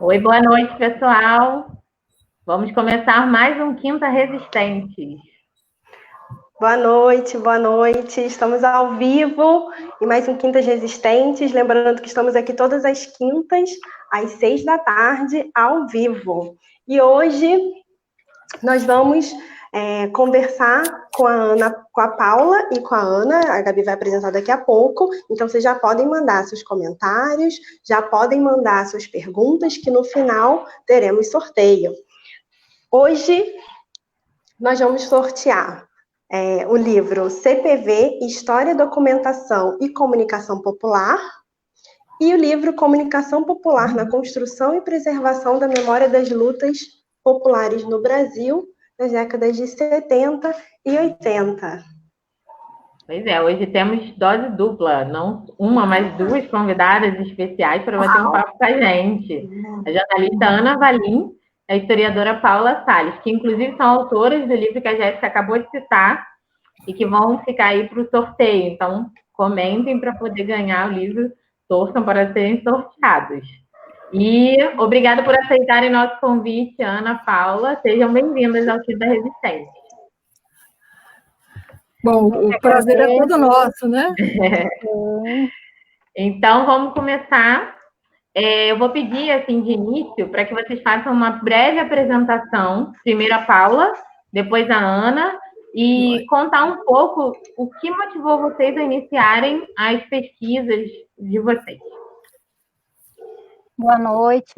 Oi, boa noite, pessoal. Vamos começar mais um Quinta Resistentes. Boa noite, boa noite. Estamos ao vivo em mais um Quintas Resistentes. Lembrando que estamos aqui todas as quintas, às 6 da tarde, ao vivo. E hoje nós vamos conversar com a Paula e com a Ana. A Gabi vai apresentar daqui a pouco. Então, vocês já podem mandar seus comentários, já podem mandar suas perguntas, que no final teremos sorteio. Hoje nós vamos sortear o livro CPV, História, Documentação e Comunicação Popular, e o livro Comunicação Popular na Construção e Preservação da Memória das Lutas Populares no Brasil, nas décadas de 70 e 80. Pois é, hoje temos dose dupla, não uma, mas duas convidadas especiais para bater um papo com a gente. A jornalista Ana Valim, a historiadora Paula Salles, que inclusive são autoras do livro que a Jéssica acabou de citar e que vão ficar aí para o sorteio. Então, comentem para poder ganhar o livro, torçam para serem sorteados. E obrigada por aceitarem nosso convite, Ana, Paula. Sejam bem-vindas ao Quinta Resistência. Bom, o prazer é todo nosso, né? Então, vamos começar. Eu vou pedir, assim, de início, para que vocês façam uma breve apresentação. Primeiro a Paula, depois a Ana, e contar um pouco o que motivou vocês a iniciarem as pesquisas de vocês. Boa noite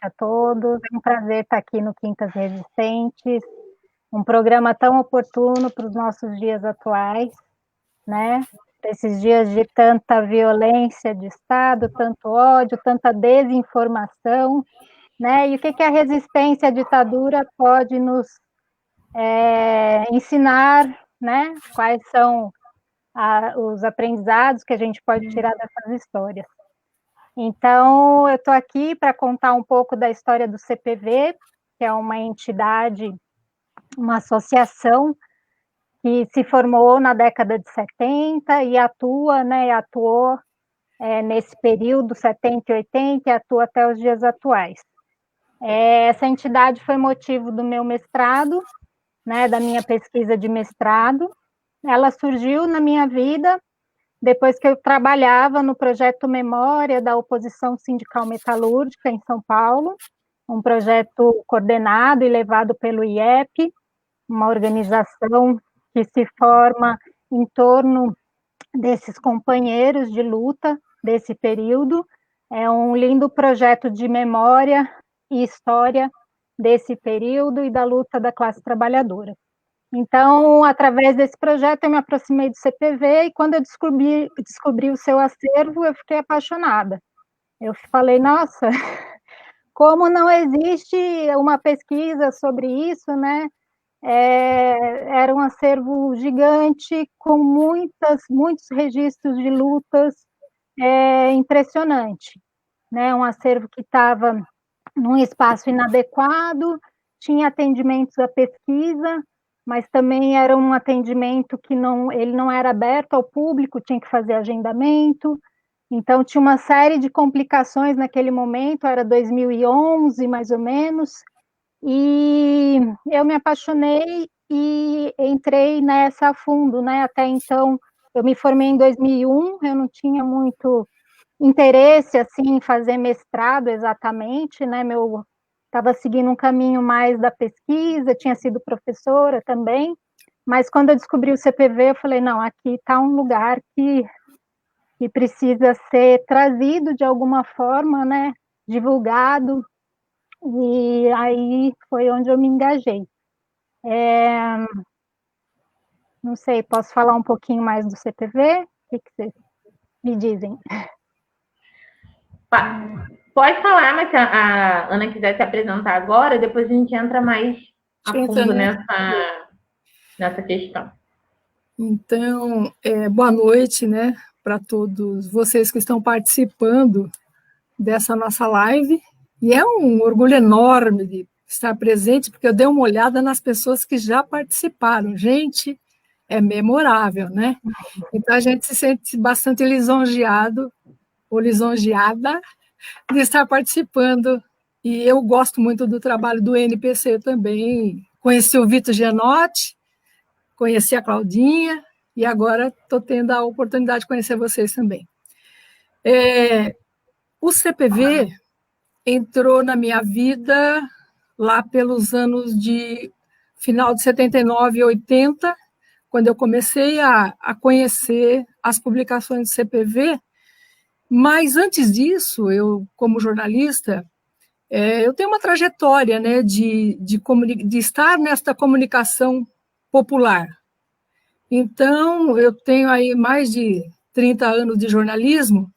a todos. É um prazer estar aqui no Quintas Resistentes, um programa tão oportuno para os nossos dias atuais, né? Esses dias de tanta violência de Estado, tanto ódio, tanta desinformação, né? E o que a resistência à ditadura pode nos ensinar, né? Quais são os aprendizados que a gente pode tirar dessas histórias. Então, eu estou aqui para contar um pouco da história do CPV, que é uma entidade, uma associação que se formou na década de 70 e atua, né, atuou nesse período, 70 e 80, e atua até os dias atuais. Essa entidade foi motivo do meu mestrado, né, da minha pesquisa de mestrado. Ela surgiu na minha vida depois que eu trabalhava no projeto Memória da Oposição Sindical Metalúrgica em São Paulo, um projeto coordenado e levado pelo IEP, uma organização que se forma em torno desses companheiros de luta desse período. É um lindo projeto de memória e história desse período e da luta da classe trabalhadora. Então, através desse projeto, eu me aproximei do CPV e quando eu descobri o seu acervo, eu fiquei apaixonada. Eu falei, nossa, como não existe uma pesquisa sobre isso, né? Era um acervo gigante, com muitos registros de lutas, impressionante, né? Um acervo que estava num espaço inadequado, tinha atendimentos à pesquisa, mas também era um atendimento que ele não era aberto ao público, tinha que fazer agendamento, então tinha uma série de complicações naquele momento, era 2011 mais ou menos, e eu me apaixonei e entrei nessa a fundo, né? Até então, eu me formei em 2001, eu não tinha muito interesse assim em fazer mestrado exatamente, né? Estava seguindo um caminho mais da pesquisa, tinha sido professora também, mas quando eu descobri o CPV, eu falei, não, aqui está um lugar que precisa ser trazido de alguma forma, né, divulgado, e aí foi onde eu me engajei. Não sei, posso falar um pouquinho mais do CPV? O que vocês me dizem? Pode falar, mas se a Ana quiser se apresentar agora, depois a gente entra mais a fundo nessa questão. Então, boa noite, né, para todos vocês que estão participando dessa nossa live. E é um orgulho enorme de estar presente, porque eu dei uma olhada nas pessoas que já participaram. Gente, é memorável, né? Então, a gente se sente bastante lisonjeado ou lisonjeada de estar participando E eu gosto muito do trabalho do NPC também. Conheci o Vitor Gianotti, conheci a Claudinha, e agora estou tendo a oportunidade de conhecer vocês também. O CPV entrou na minha vida lá pelos anos de final de 79 e 80, quando eu comecei a conhecer as publicações do CPV, mas antes disso, eu, como jornalista, eu tenho uma trajetória, né, de estar nesta comunicação popular. Então, eu tenho aí mais de 30 anos de jornalismo,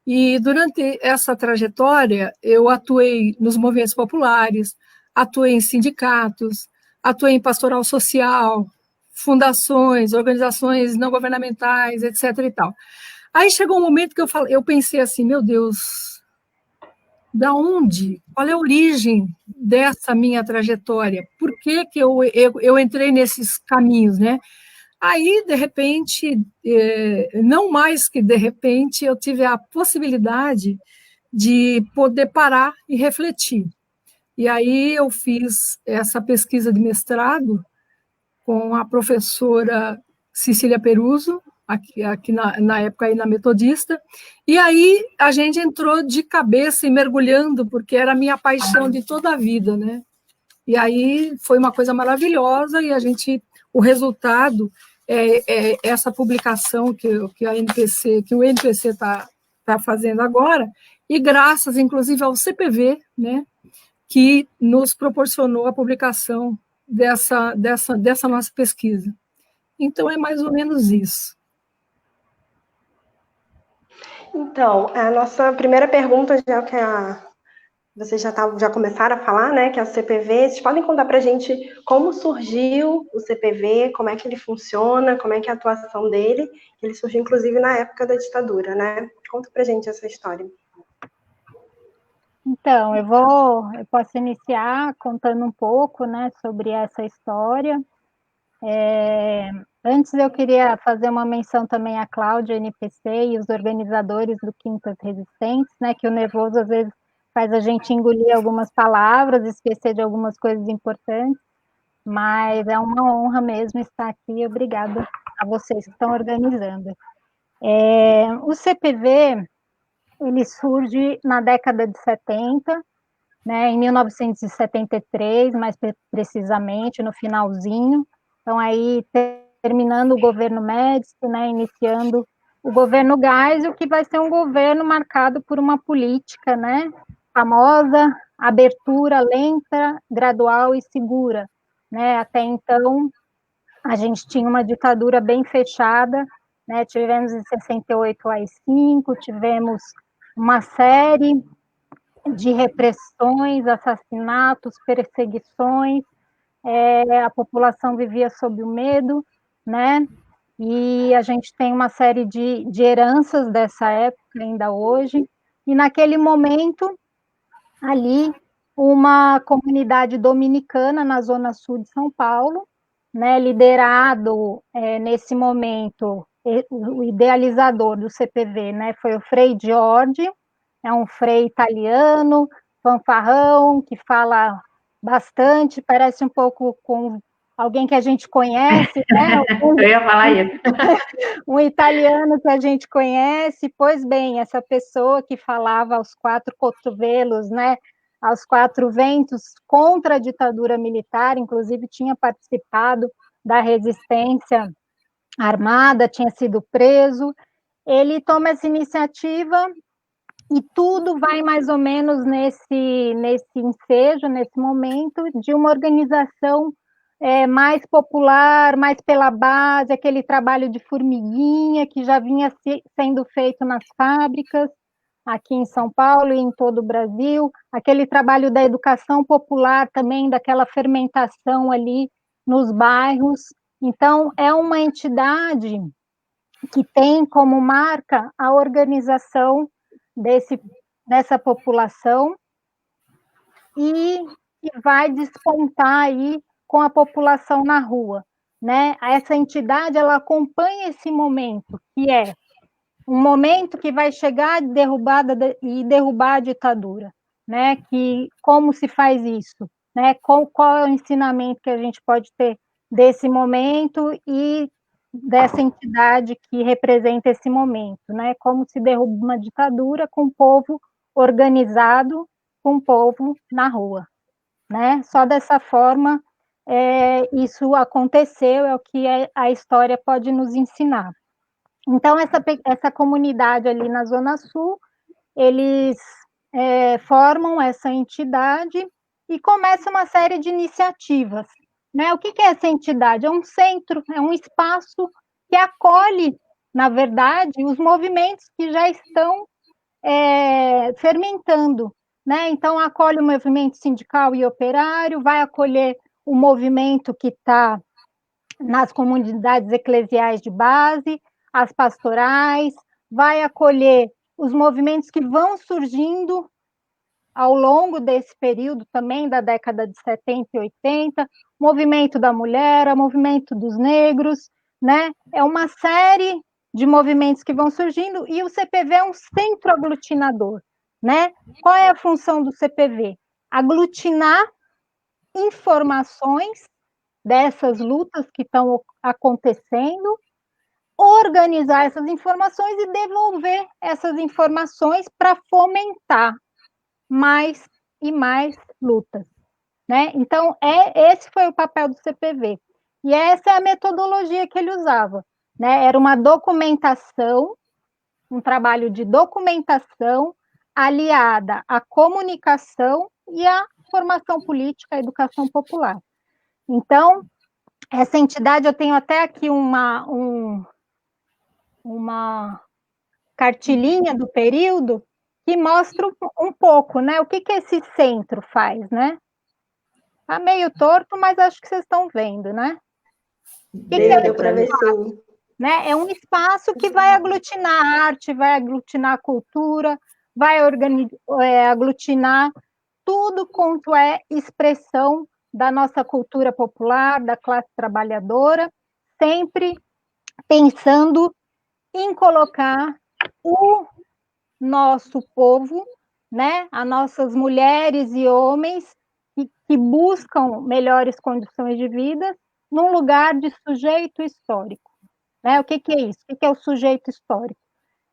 e durante essa trajetória, eu atuei nos movimentos populares, atuei em sindicatos, atuei em pastoral social, fundações, organizações não governamentais, etc. e tal. Aí chegou um momento que eu pensei assim, meu Deus, da onde? Qual é a origem dessa minha trajetória? Por que eu entrei nesses caminhos, né? Aí, de repente, não mais que de repente, eu tive a possibilidade de poder parar e refletir. E aí eu fiz essa pesquisa de mestrado com a professora Cecília Peruso, aqui na época aí na Metodista, e aí a gente entrou de cabeça e mergulhando, porque era a minha paixão de toda a vida, né? E aí foi uma coisa maravilhosa, e o resultado é essa publicação que o NPC está fazendo agora, e graças, inclusive, ao CPV, né, que nos proporcionou a publicação dessa nossa pesquisa. Então, é mais ou menos isso. Então, a nossa primeira pergunta, já que vocês já começaram a falar, né, que é o CPV. Vocês podem contar para a gente como surgiu o CPV, como é que ele funciona, como é que é a atuação dele? Ele surgiu, inclusive, na época da ditadura, né? Conta para a gente essa história. Então, eu posso iniciar contando um pouco, né, sobre essa história. Antes eu queria fazer uma menção também à Cláudia, NPC, e os organizadores do Quintas Resistentes, né, que o nervoso às vezes faz a gente engolir algumas palavras, esquecer de algumas coisas importantes, mas é uma honra mesmo estar aqui. Obrigada a vocês que estão organizando. O CPV, ele surge na década de 70, né, em 1973, mais precisamente, no finalzinho. Então, aí, terminando o governo Médici, né, iniciando o governo Geisel, o que vai ser um governo marcado por uma política, né, famosa, abertura lenta, gradual e segura, né? Até então, a gente tinha uma ditadura bem fechada, né? Tivemos em 68 o AI-5, tivemos uma série de repressões, assassinatos, perseguições, a população vivia sob o medo, né? E a gente tem uma série de heranças dessa época ainda hoje, e naquele momento, ali, uma comunidade dominicana na zona sul de São Paulo, né, liderado nesse momento, o idealizador do CPV, né, foi o Frei Jorge, é um frei italiano, fanfarrão, que fala bastante, parece um pouco com alguém que a gente conhece, né? Eu ia falar isso. Um italiano que a gente conhece. Pois bem, essa pessoa que falava aos quatro cotovelos, né, aos quatro ventos, contra a ditadura militar, inclusive tinha participado da resistência armada, tinha sido preso. Ele toma essa iniciativa e tudo vai mais ou menos nesse ensejo, nesse momento, de uma organização mais popular, mais pela base, aquele trabalho de formiguinha que já vinha sendo feito nas fábricas, aqui em São Paulo e em todo o Brasil, aquele trabalho da educação popular também, daquela fermentação ali nos bairros. Então, é uma entidade que tem como marca a organização dessa população e que vai despontar aí com a população na rua, né? Essa entidade, ela acompanha esse momento, que é um momento que vai chegar e derrubar a ditadura, né, que como se faz isso, né, qual é o ensinamento que a gente pode ter desse momento e dessa entidade que representa esse momento, né, como se derruba uma ditadura com o povo organizado, com o povo na rua, né, só dessa forma isso aconteceu, é o que a história pode nos ensinar. Então, essa comunidade ali na Zona Sul, eles formam essa entidade e começa uma série de iniciativas. Né? O que é essa entidade? É um centro, é um espaço que acolhe, na verdade, os movimentos que já estão fermentando. Né? Então, acolhe o movimento sindical e operário, vai acolher o movimento que está nas comunidades eclesiais de base, as pastorais, vai acolher os movimentos que vão surgindo ao longo desse período também, da década de 70 e 80, movimento da mulher, movimento dos negros, né? É uma série de movimentos que vão surgindo e o CPV é um centro aglutinador, né? Qual é a função do CPV? Aglutinar informações dessas lutas que estão acontecendo, organizar essas informações e devolver essas informações para fomentar mais e mais lutas, né? Então, esse foi o papel do CPV. E essa é a metodologia que ele usava, né? Era uma documentação, um trabalho de documentação aliada à comunicação e à formação política, à educação popular. Então, essa entidade, eu tenho até aqui uma cartilhinha do período que mostra um pouco, né? O que esse centro faz, né? Tá meio torto, mas acho que vocês estão vendo, né? Deu para ver sim. Né? É um espaço que vai aglutinar a arte, vai aglutinar a cultura, vai aglutinar tudo quanto é expressão da nossa cultura popular, da classe trabalhadora, sempre pensando em colocar o nosso povo, né, as nossas mulheres e homens que buscam melhores condições de vida, num lugar de sujeito histórico. Né? O que é isso? O que é o sujeito histórico?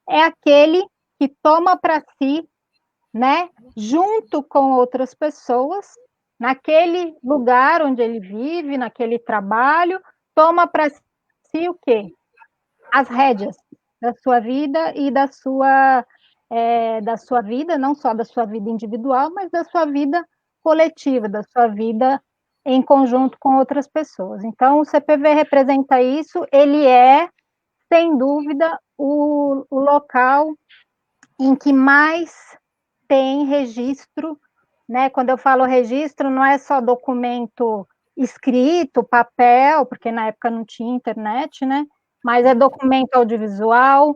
É aquele que toma para si, né, junto com outras pessoas, naquele lugar onde ele vive, naquele trabalho, toma para si o quê? As rédeas da sua vida e da sua vida, não só da sua vida individual, mas da sua vida coletiva, da sua vida em conjunto com outras pessoas. Então, o CPV representa isso, ele é, sem dúvida, o local em que mais tem registro, né? Quando eu falo registro, não é só documento escrito, papel, porque na época não tinha internet, né? Mas é documento audiovisual,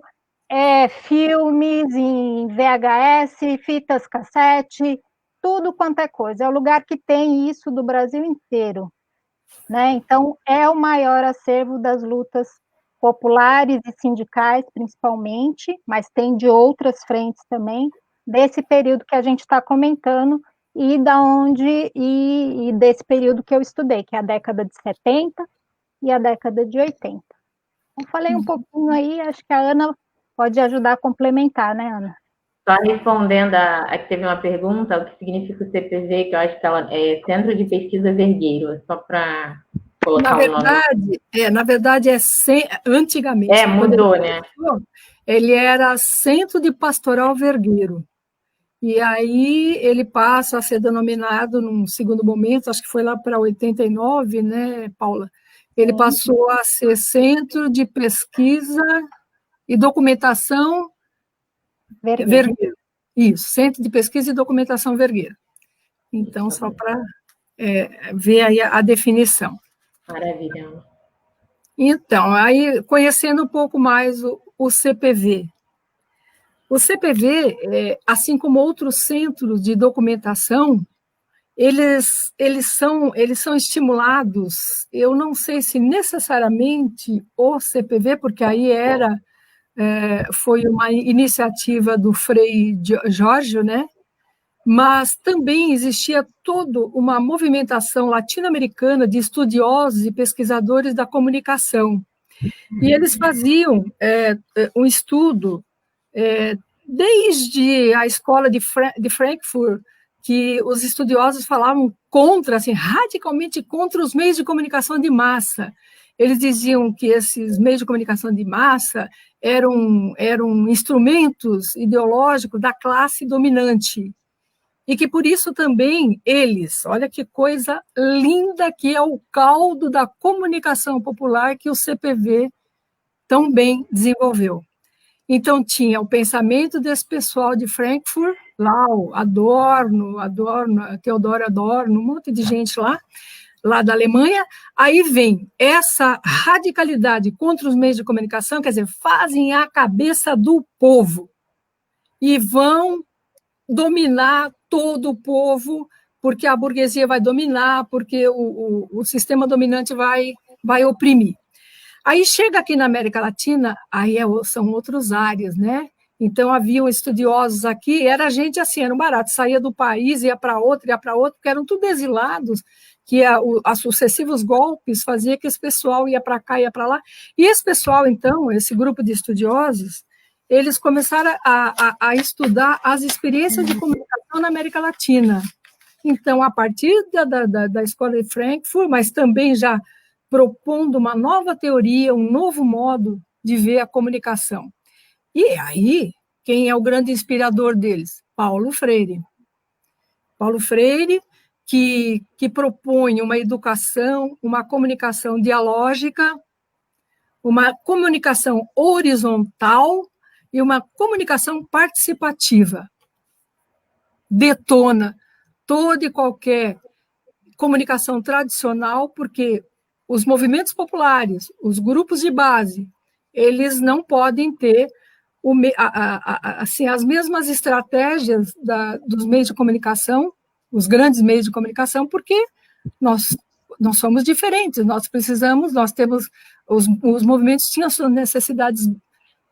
filmes em VHS, fitas cassete, tudo quanto é coisa. É o lugar que tem isso do Brasil inteiro, né? Então, é o maior acervo das lutas populares e sindicais, principalmente, mas tem de outras frentes também, desse período que a gente está comentando e desse período que eu estudei, que é a década de 70 e a década de 80. Então, falei um pouquinho aí, acho que a Ana pode ajudar a complementar, né, Ana? Só respondendo a que teve uma pergunta, o que significa o CPV, que eu acho que ela é Centro de Pesquisa Vergueiro, só para colocar o nome. Na verdade, antigamente. Mudou, né? Ele era Centro de Pastoral Vergueiro. E aí ele passa a ser denominado, num segundo momento, acho que foi lá para 89, né, Paula? Ele passou a ser Centro de Pesquisa e Documentação Vergueiro. Isso, Centro de Pesquisa e Documentação Vergueiro. Então, só para ver aí a definição. Maravilha. Então, aí, conhecendo um pouco mais o CPV. O CPV, assim como outros centros de documentação, eles são estimulados, eu não sei se necessariamente o CPV, porque aí foi uma iniciativa do Frei Jorge, né? mas também existia toda uma movimentação latino-americana de estudiosos e pesquisadores da comunicação. E eles faziam um estudo desde a escola de Frankfurt, que os estudiosos falavam contra, assim, radicalmente contra os meios de comunicação de massa. Eles diziam que esses meios de comunicação de massa eram instrumentos ideológicos da classe dominante. E que, por isso, também eles, olha que coisa linda que é o caldo da comunicação popular que o CPV tão bem desenvolveu. Então, tinha o pensamento desse pessoal de Frankfurt, lá o Adorno, Theodor Adorno, um monte de gente lá da Alemanha. Aí vem essa radicalidade contra os meios de comunicação, quer dizer, fazem a cabeça do povo e vão dominar todo o povo, porque a burguesia vai dominar, porque o sistema dominante vai oprimir. Aí chega aqui na América Latina, aí são outros áreas, né? Então, haviam estudiosos aqui, era gente assim, era um barato, saía do país, ia para outro, porque eram tudo exilados, que os sucessivos golpes faziam que esse pessoal ia para cá, ia para lá. E esse pessoal, então, esse grupo de estudiosos, eles começaram a estudar as experiências de comunicação na América Latina. Então, a partir da escola de Frankfurt, mas também já propondo uma nova teoria, um novo modo de ver a comunicação. E aí, quem é o grande inspirador deles? Paulo Freire. Paulo Freire, que propõe uma educação, uma comunicação dialógica, uma comunicação horizontal e uma comunicação participativa. Detona toda e qualquer comunicação tradicional, porque os movimentos populares, os grupos de base, eles não podem ter assim, as mesmas estratégias dos meios de comunicação, os grandes meios de comunicação, porque nós somos diferentes, nós temos, os movimentos tinham suas necessidades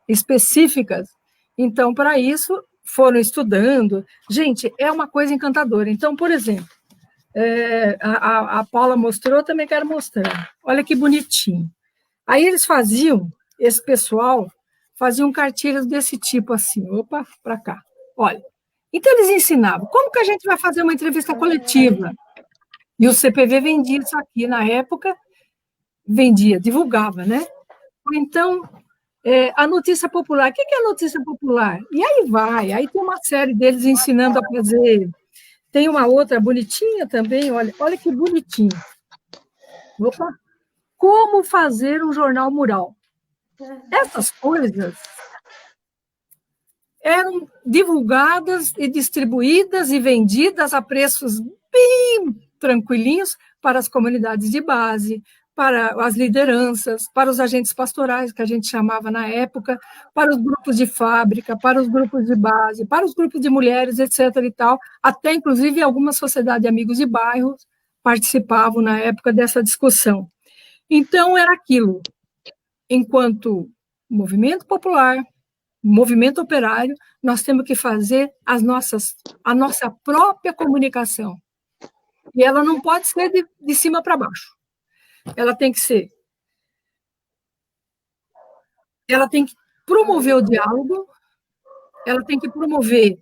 específicas, então, para isso, foram estudando. Gente, é uma coisa encantadora. Então, por exemplo, a Paula mostrou, eu também quero mostrar. Olha que bonitinho. Aí eles esse pessoal faziam cartilhas desse tipo assim, opa, para cá. Olha, então eles ensinavam, como que a gente vai fazer uma entrevista coletiva? E o CPV vendia isso aqui na época, divulgava, né? Então, a notícia popular, o que é a notícia popular? E aí tem uma série deles ensinando a fazer. Tem uma outra bonitinha também, olha que bonitinho. Opa! Como fazer um jornal mural. Essas coisas eram divulgadas e distribuídas e vendidas a preços bem tranquilinhos para as comunidades de base, para as lideranças, para os agentes pastorais, que a gente chamava na época, para os grupos de fábrica, para os grupos de base, para os grupos de mulheres, etc. e tal, até, inclusive, algumas sociedades de amigos de bairros participavam, na época, dessa discussão. Então, era aquilo, enquanto movimento popular, movimento operário, nós temos que fazer a nossa própria comunicação. E ela não pode ser de cima para baixo. Ela tem que promover o diálogo, ela tem que promover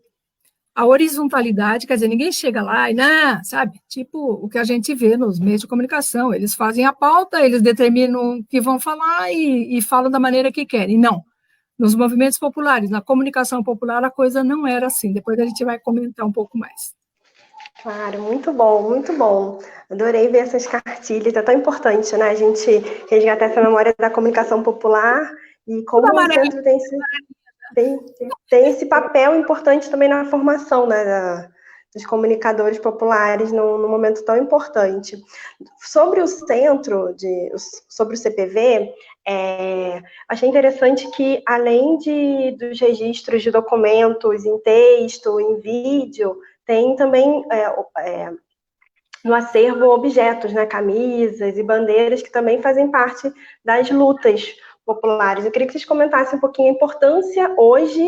a horizontalidade, quer dizer, ninguém chega lá e, sabe, tipo o que a gente vê nos meios de comunicação, eles fazem a pauta, eles determinam o que vão falar e falam da maneira que querem. Não, nos movimentos populares, na comunicação popular, a coisa não era assim, depois a gente vai comentar um pouco mais. Claro, muito bom, muito bom. Adorei ver essas cartilhas, é tão importante, né, a gente resgatar essa memória da comunicação popular e como o centro tem esse papel importante também na formação, né, dos comunicadores populares num momento tão importante. Sobre o centro, sobre o CPV, achei interessante que, além dos registros de documentos em texto, em vídeo, tem também no acervo objetos, né, camisas e bandeiras que também fazem parte das lutas populares. Eu queria que vocês comentassem um pouquinho a importância hoje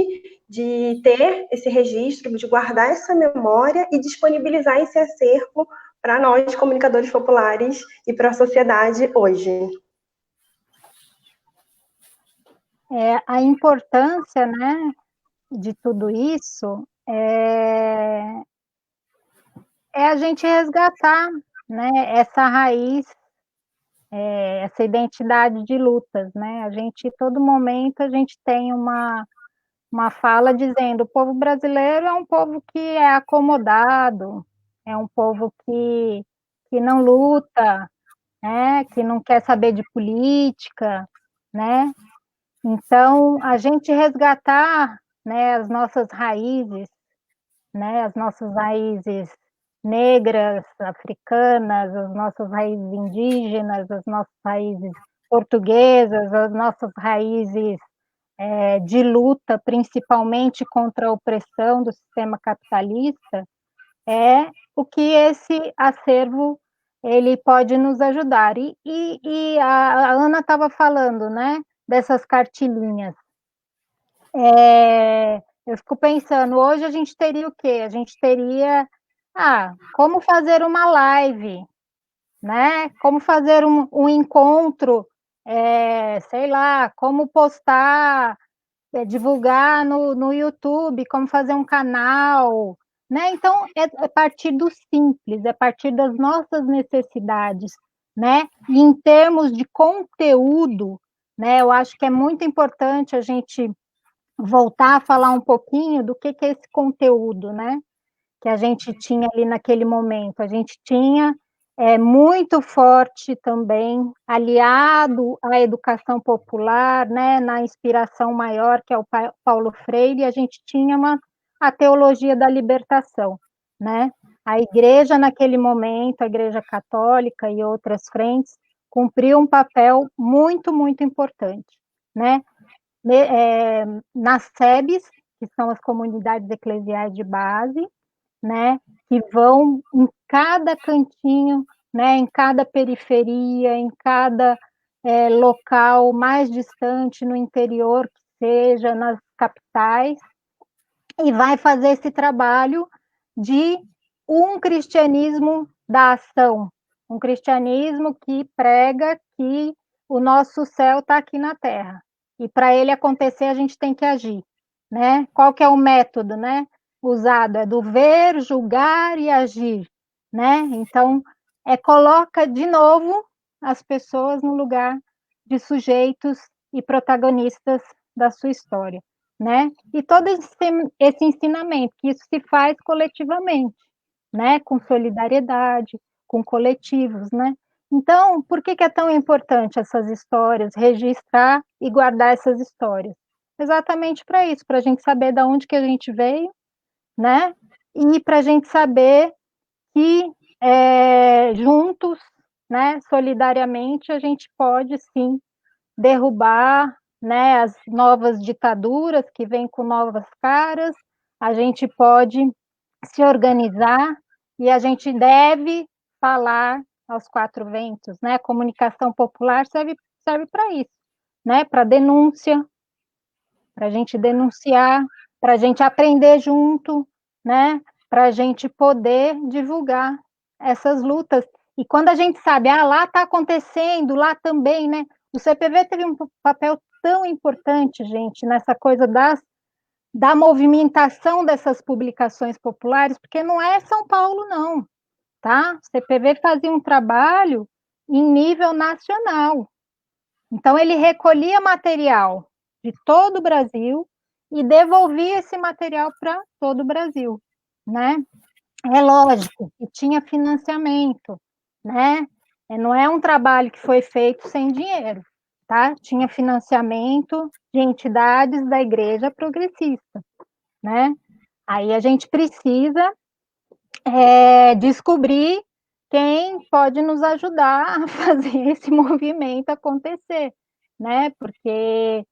de ter esse registro, de guardar essa memória e disponibilizar esse acervo para nós, comunicadores populares, e para a sociedade hoje. A importância, né, de tudo isso é a gente resgatar, né, essa raiz, essa identidade de lutas, né? Todo momento, a gente tem uma fala dizendo: o povo brasileiro é um povo que é acomodado, é um povo que não luta, né, que não quer saber de política, né? Então, a gente resgatar, né, as nossas raízes, né, as nossas raízes negras, africanas, as nossas raízes indígenas, as nossas raízes portuguesas, as nossas raízes de luta, principalmente contra a opressão do sistema capitalista, é o que esse acervo ele pode nos ajudar. E a Ana estava falando, né, dessas cartilinhas. Eu fico pensando, hoje a gente teria o quê? A gente teria, como fazer uma live, né? Como fazer um encontro, sei lá, como postar, divulgar no YouTube, como fazer um canal, né? Então, é partir do simples, é partir das nossas necessidades, né? E em termos de conteúdo, né? Eu acho que é muito importante a gente voltar a falar um pouquinho do que é esse conteúdo, né? Que a gente tinha ali naquele momento. A gente tinha muito forte também, aliado à educação popular, né? Na inspiração maior, que é o Paulo Freire, a gente tinha a teologia da libertação, né? A igreja, naquele momento, a Igreja Católica e outras frentes, cumpriu um papel muito, muito importante, né? Nas SEBs, que são as comunidades eclesiais de base, né, que vão em cada cantinho, né, em cada periferia, em cada local mais distante, no interior, que seja, nas capitais, e vai fazer esse trabalho de um cristianismo da ação, um cristianismo que prega que o nosso céu está aqui na terra. E para ele acontecer, a gente tem que agir, né? Qual que é o método, né? Usado é do ver, julgar e agir, né? Então, coloca de novo as pessoas no lugar de sujeitos e protagonistas da sua história, né? E todo esse ensinamento, que isso se faz coletivamente, né? Com solidariedade, com coletivos, né? Então, por que é tão importante essas histórias, registrar e guardar essas histórias? Exatamente para isso, para a gente saber de onde que a gente veio, né? E para a gente saber que juntos, né, solidariamente, a gente pode sim derrubar, né, as novas ditaduras que vêm com novas caras, a gente pode se organizar e a gente deve falar aos quatro ventos, né? A comunicação popular serve para isso, né? Para denúncia, para a gente denunciar, para a gente aprender junto, né? Para a gente poder divulgar essas lutas. E quando a gente sabe, lá está acontecendo, lá também, né? O CPV teve um papel tão importante, gente, nessa coisa da movimentação dessas publicações populares, porque não é São Paulo, não, tá? O CPV fazia um trabalho em nível nacional. Então, ele recolhia material de todo o Brasil e devolvia esse material para todo o Brasil, né? É lógico que tinha financiamento, né? Não é um trabalho que foi feito sem dinheiro, tá? Tinha financiamento de entidades da Igreja Progressista, né? Aí a gente precisa descobrir quem pode nos ajudar a fazer esse movimento acontecer, né? Porque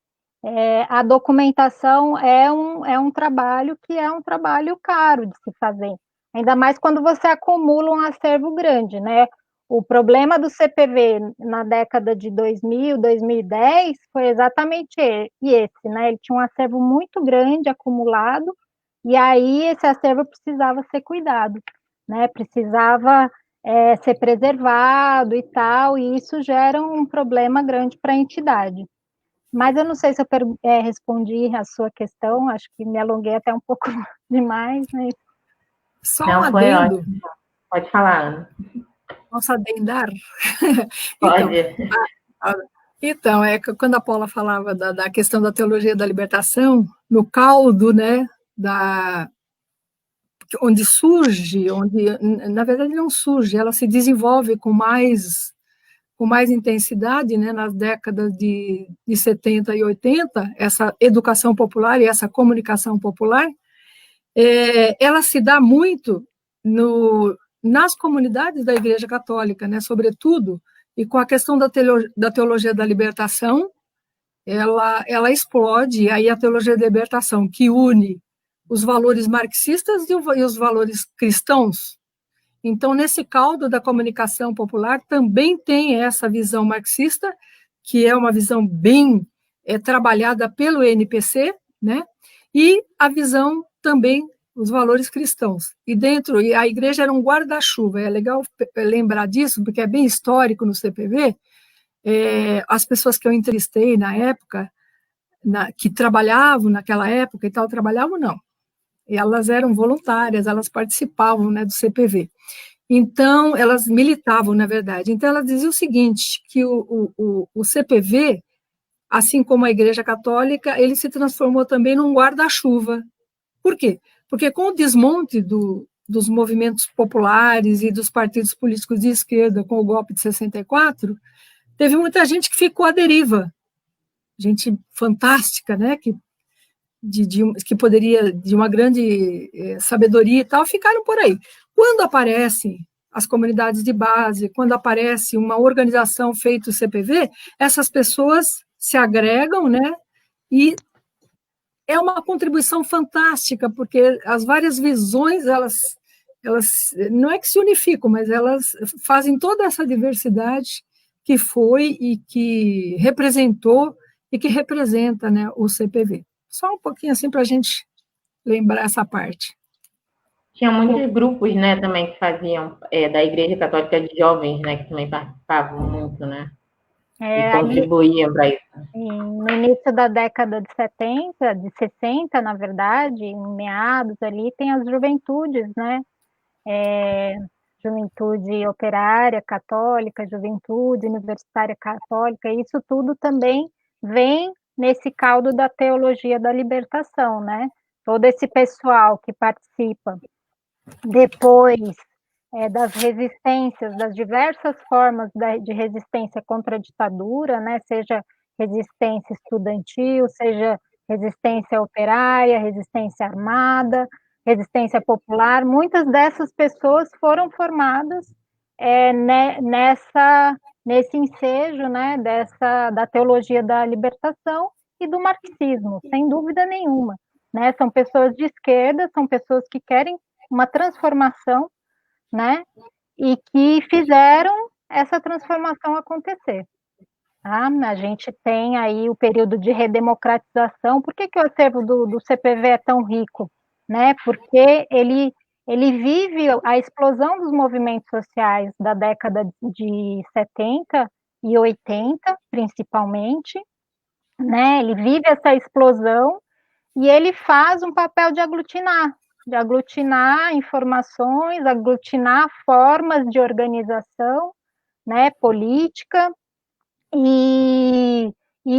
a documentação é um trabalho que é um trabalho caro de se fazer, ainda mais quando você acumula um acervo grande, né? O problema do CPV na década de 2000, 2010 foi exatamente esse, né? Ele tinha um acervo muito grande acumulado, e aí esse acervo precisava ser cuidado, né? Precisava ser preservado e tal, e isso gera um problema grande para a entidade. Mas eu não sei se eu respondi a sua questão, acho que me alonguei até um pouco demais, mas... Só Não, um foi adendo. ótimo. Pode falar, Ana. Posso adendar? Pode. Então, quando a Paula falava da questão da teologia da libertação, no caldo, né, onde surge, na verdade não surge, ela se desenvolve com mais intensidade, né, nas décadas de 70 e 80, essa educação popular e essa comunicação popular, ela se dá muito nas comunidades da Igreja Católica, né, sobretudo, e com a questão da teologia da libertação, ela explode, e aí a teologia da libertação, que une os valores marxistas e os valores cristãos. Então, nesse caldo da comunicação popular, também tem essa visão marxista, que é uma visão bem trabalhada pelo NPC, né? E a visão também, os valores cristãos. E a igreja era um guarda-chuva, é legal lembrar disso, porque é bem histórico no CPV. As pessoas que eu entrevistei na época, que trabalhavam naquela época e tal, trabalhavam não. Elas eram voluntárias, elas participavam, né, do CPV. Então, elas militavam, na verdade. Então, elas diziam o seguinte, que o CPV, assim como a Igreja Católica, ele se transformou também num guarda-chuva. Por quê? Porque com o desmonte dos movimentos populares e dos partidos políticos de esquerda, com o golpe de 64, teve muita gente que ficou à deriva. Gente fantástica, né, que poderia, de uma grande sabedoria e tal, ficaram por aí. Quando aparecem as comunidades de base, quando aparece uma organização feita o CPV, essas pessoas se agregam, né, e é uma contribuição fantástica, porque as várias visões, elas não é que se unificam, mas elas fazem toda essa diversidade que foi e que representou e que representa, né, o CPV. Só um pouquinho assim para a gente lembrar essa parte. Tinha muitos grupos, né, também que faziam da Igreja Católica de Jovens, né, que também participavam muito, né, e contribuíam para isso. No início da década de 70, de 60, na verdade, em meados ali, tem as juventudes, né, juventude operária católica, juventude universitária católica, isso tudo também vem nesse caldo da teologia da libertação, né, todo esse pessoal que participa depois das resistências, das diversas formas de resistência contra a ditadura, né, seja resistência estudantil, seja resistência operária, resistência armada, resistência popular, muitas dessas pessoas foram formadas nesse ensejo, né, da teologia da libertação e do marxismo, sem dúvida nenhuma, né, são pessoas de esquerda, são pessoas que querem uma transformação, né, e que fizeram essa transformação acontecer. Tá? A gente tem aí o período de redemocratização. Por que o acervo do CPV é tão rico? Né? Porque ele vive a explosão dos movimentos sociais da década de 70 e 80, principalmente, né? Ele vive essa explosão e ele faz um papel de aglutinar informações, aglutinar formas de organização, né, política, e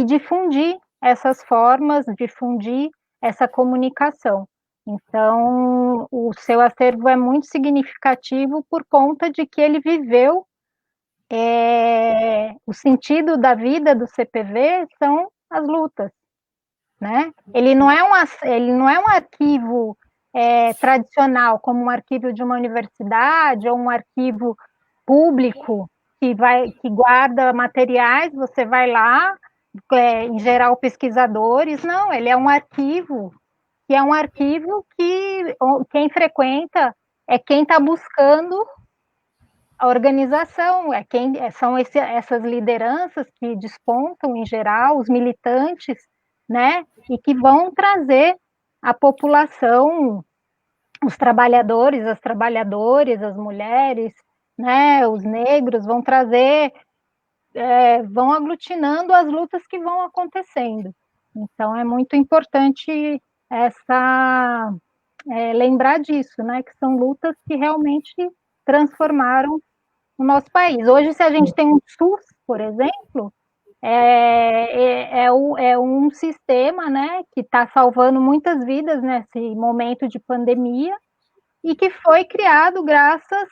difundir essas formas, difundir essa comunicação. Então, o seu acervo é muito significativo por conta de que ele viveu o sentido da vida do CPV são as lutas, né? Ele não é um arquivo tradicional, como um arquivo de uma universidade ou um arquivo público que guarda materiais, você vai lá, em geral pesquisadores, não, ele é um arquivo que quem frequenta é quem está buscando a organização, são essas lideranças que despontam, em geral, os militantes, né, e que vão trazer a população, os trabalhadores, as trabalhadoras, as mulheres, né, os negros, vão trazer, vão aglutinando as lutas que vão acontecendo. Então, é muito importante lembrar disso, né, que são lutas que realmente transformaram o nosso país. Hoje, se a gente tem um SUS, por exemplo, é um sistema, né, que está salvando muitas vidas nesse momento de pandemia e que foi criado graças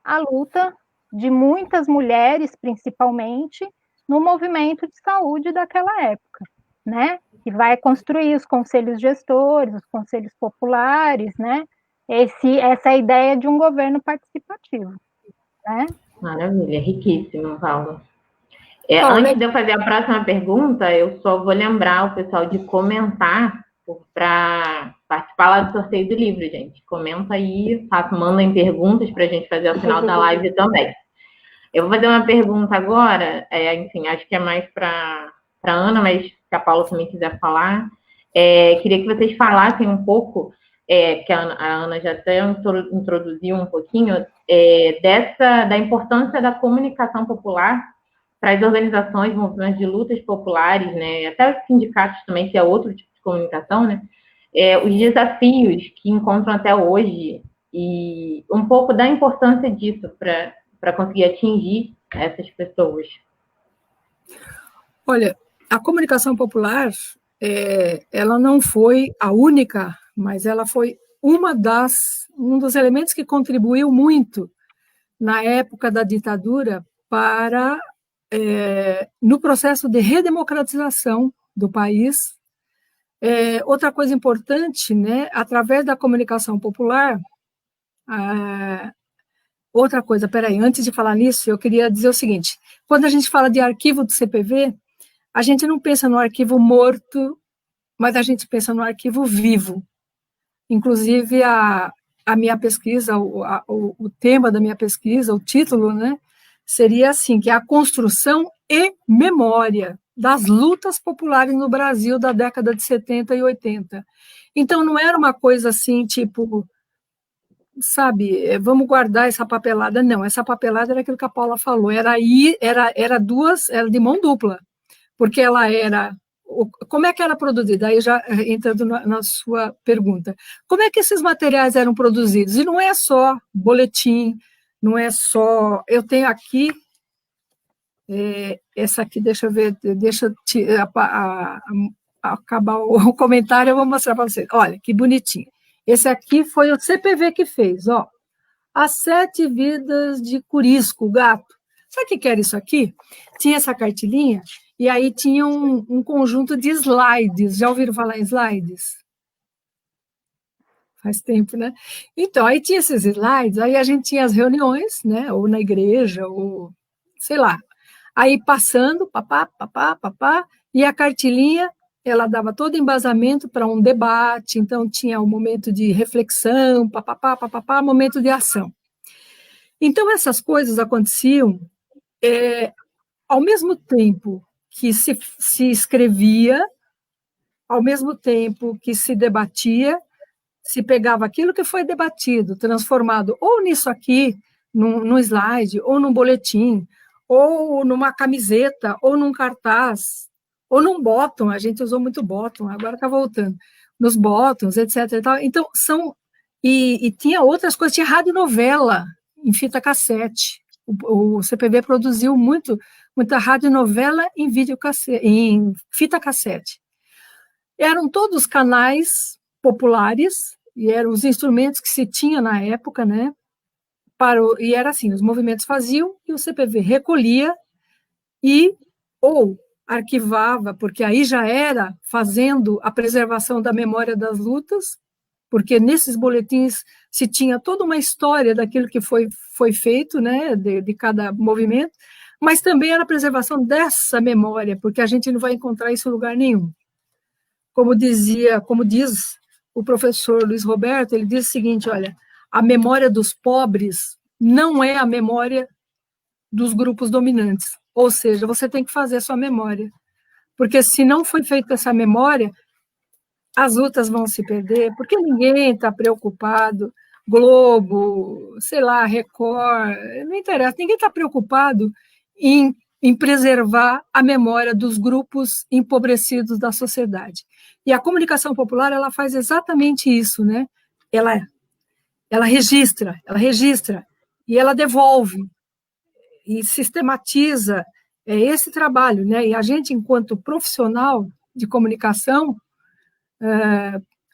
à luta de muitas mulheres, principalmente, no movimento de saúde daquela época, né, que vai construir os conselhos gestores, os conselhos populares, né, essa ideia de um governo participativo, né? Maravilha, riquíssimo, Paula. Antes de eu fazer a próxima pergunta, eu só vou lembrar o pessoal de comentar para participar lá do sorteio do livro, gente. Comenta aí, mandem perguntas para a gente fazer ao final da live também. Eu vou fazer uma pergunta agora, enfim, acho que é mais para a Ana, mas se a Paula também quiser falar. Queria que vocês falassem um pouco, que a Ana já até introduziu um pouquinho, da importância da comunicação popular para as organizações, movimentos de lutas populares, né, até os sindicatos também, que é outro tipo de comunicação, né, os desafios que encontram até hoje e um pouco da importância disso para conseguir atingir essas pessoas. Olha, a comunicação popular, ela não foi a única, mas ela foi um dos elementos que contribuiu muito na época da ditadura para no processo de redemocratização do país. Outra coisa importante, né, através da comunicação popular, outra coisa, peraí, antes de falar nisso, eu queria dizer o seguinte, quando a gente fala de arquivo do CPV, a gente não pensa no arquivo morto, mas a gente pensa no arquivo vivo. Inclusive, a minha pesquisa, o tema da minha pesquisa, o título, né, seria assim, que é a construção e memória das lutas populares no Brasil da década de 70 e 80. Então, não era uma coisa assim, tipo, sabe, vamos guardar essa papelada. Não, essa papelada era aquilo que a Paula falou, era de mão dupla, porque ela era... Como é que era produzida? Aí já entrando na sua pergunta. Como é que esses materiais eram produzidos? E não é só boletim, não é só... Eu tenho aqui, essa aqui, deixa eu ver, acabar o comentário, eu vou mostrar para vocês. Olha, que bonitinho. Esse aqui foi o CPV que fez, ó. As 7 vidas de Curisco, o gato. Sabe o que era isso aqui? Tinha essa cartilinha, e aí tinha um conjunto de slides. Já ouviram falar em slides? Faz tempo, né? Então, aí tinha esses slides, aí a gente tinha as reuniões, né? Ou na igreja, ou sei lá. Aí passando, papá, papá, papá, e a cartilinha, ela dava todo embasamento para um debate, então tinha um momento de reflexão, papapá, papapá, momento de ação. Então, essas coisas aconteciam ao mesmo tempo que se escrevia, ao mesmo tempo que se debatia, se pegava aquilo que foi debatido, transformado ou nisso aqui, num slide, ou num boletim, ou numa camiseta, ou num cartaz, ou num bottom, a gente usou muito bottom, agora está voltando, nos bottoms, etc. E tal. Então, e tinha outras coisas, tinha radionovela em fita cassete. O CPV produziu muita radionovela em fita cassete. Eram todos canais populares, e eram os instrumentos que se tinha na época, né? E era assim, os movimentos faziam, e o CPV recolhia, e ou arquivava, porque aí já era fazendo a preservação da memória das lutas, porque nesses boletins se tinha toda uma história daquilo que foi feito, né, de cada movimento, mas também era a preservação dessa memória, porque a gente não vai encontrar isso em lugar nenhum. Como diz o professor Luiz Roberto, ele diz o seguinte, olha, a memória dos pobres não é a memória dos grupos dominantes. Ou seja, você tem que fazer a sua memória. Porque se não foi feita essa memória, as lutas vão se perder, porque ninguém está preocupado, Globo, sei lá, Record, não interessa, ninguém está preocupado em preservar a memória dos grupos empobrecidos da sociedade. E a comunicação popular, ela faz exatamente isso, né? Ela registra, e ela devolve, e sistematiza esse trabalho, né? E a gente, enquanto profissional de comunicação,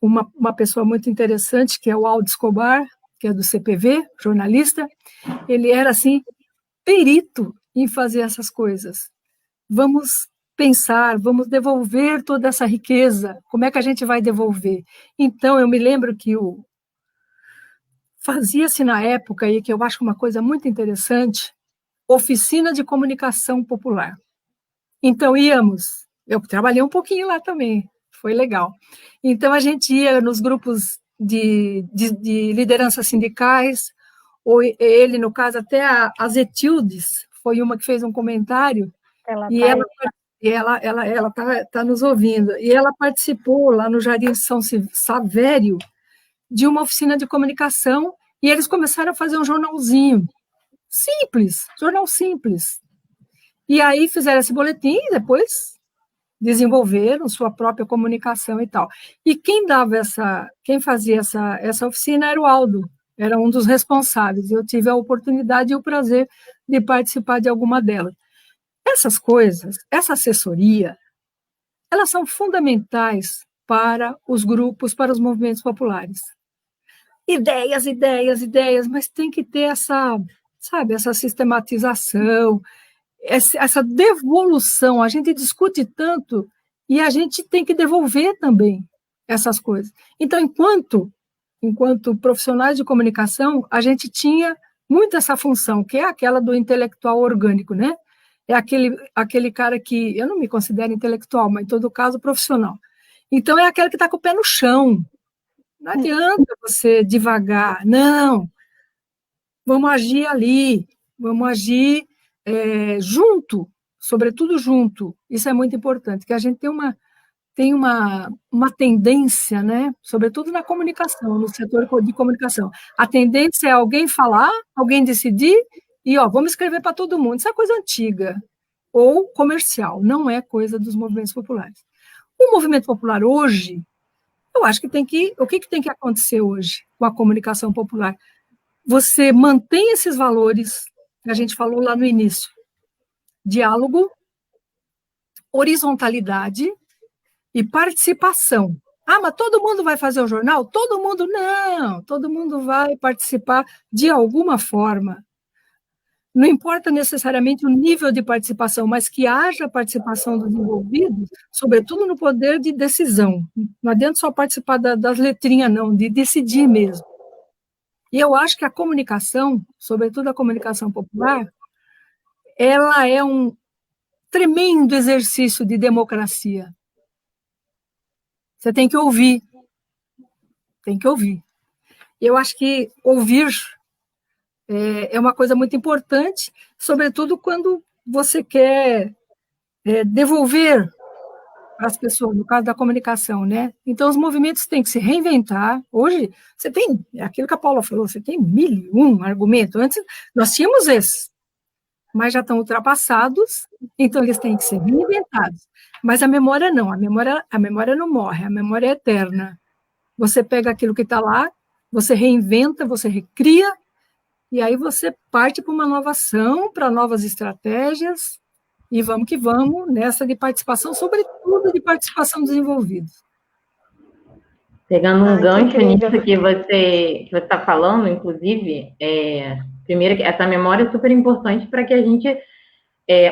uma pessoa muito interessante, que é o Aldo Escobar, que é do CPV, jornalista, ele era, assim, perito em fazer essas coisas. Vamos pensar, vamos devolver toda essa riqueza, como é que a gente vai devolver? Então, eu me lembro que fazia-se na época, e que eu acho uma coisa muito interessante, oficina de comunicação popular. Então, eu trabalhei um pouquinho lá também, foi legal. Então, a gente ia nos grupos de lideranças sindicais, ou ele, no caso, até a Zetildes, foi uma que fez um comentário, e ela tá nos ouvindo, e ela participou lá no Jardim São Savério de uma oficina de comunicação, e eles começaram a fazer um jornalzinho, jornal simples. E aí fizeram esse boletim e depois desenvolveram sua própria comunicação e tal. E quem fazia essa oficina era o Aldo, era um dos responsáveis. Eu tive a oportunidade e o prazer de participar de alguma delas. Essas coisas, essa assessoria, elas são fundamentais para os grupos, para os movimentos populares. Ideias, mas tem que ter essa sistematização, essa devolução. A gente discute tanto e a gente tem que devolver também essas coisas. Então, enquanto profissionais de comunicação, a gente tinha muito essa função, que é aquela do intelectual orgânico, né? É aquele cara que, eu não me considero intelectual, mas em todo caso profissional. Então, é aquele que está com o pé no chão. Não adianta você devagar, não. Vamos agir ali, vamos agir junto, sobretudo junto. Isso é muito importante, que a gente tem uma tendência, né, sobretudo na comunicação, no setor de comunicação. A tendência é alguém falar, alguém decidir, e vamos escrever para todo mundo. Isso é coisa antiga, ou comercial, não é coisa dos movimentos populares. O movimento popular hoje, eu acho que o que tem que acontecer hoje com a comunicação popular? Você mantém esses valores que a gente falou lá no início: diálogo, horizontalidade e participação. Mas todo mundo vai fazer o jornal? Todo mundo não, todo mundo vai participar de alguma forma. Não importa necessariamente o nível de participação, mas que haja participação dos envolvidos, sobretudo no poder de decisão. Não adianta só participar das letrinhas, não, de decidir mesmo. E eu acho que a comunicação, sobretudo a comunicação popular, ela é um tremendo exercício de democracia. Você tem que ouvir. Tem que ouvir. Eu acho que ouvir é uma coisa muito importante, sobretudo quando você quer devolver para as pessoas, no caso da comunicação, né? Então, os movimentos têm que se reinventar. Hoje, você tem, aquilo que a Paula falou, você tem 1001 argumentos. Antes, nós tínhamos esses, mas já estão ultrapassados, então eles têm que ser reinventados. Mas a memória não, a memória não morre, a memória é eterna. Você pega aquilo que está lá, você reinventa, você recria, e aí você parte para uma nova ação, para novas estratégias, e vamos que vamos nessa de participação, sobretudo de participação dos envolvidos. Pegando um gancho nisso que você está falando, inclusive, primeiro que essa memória é super importante para que a gente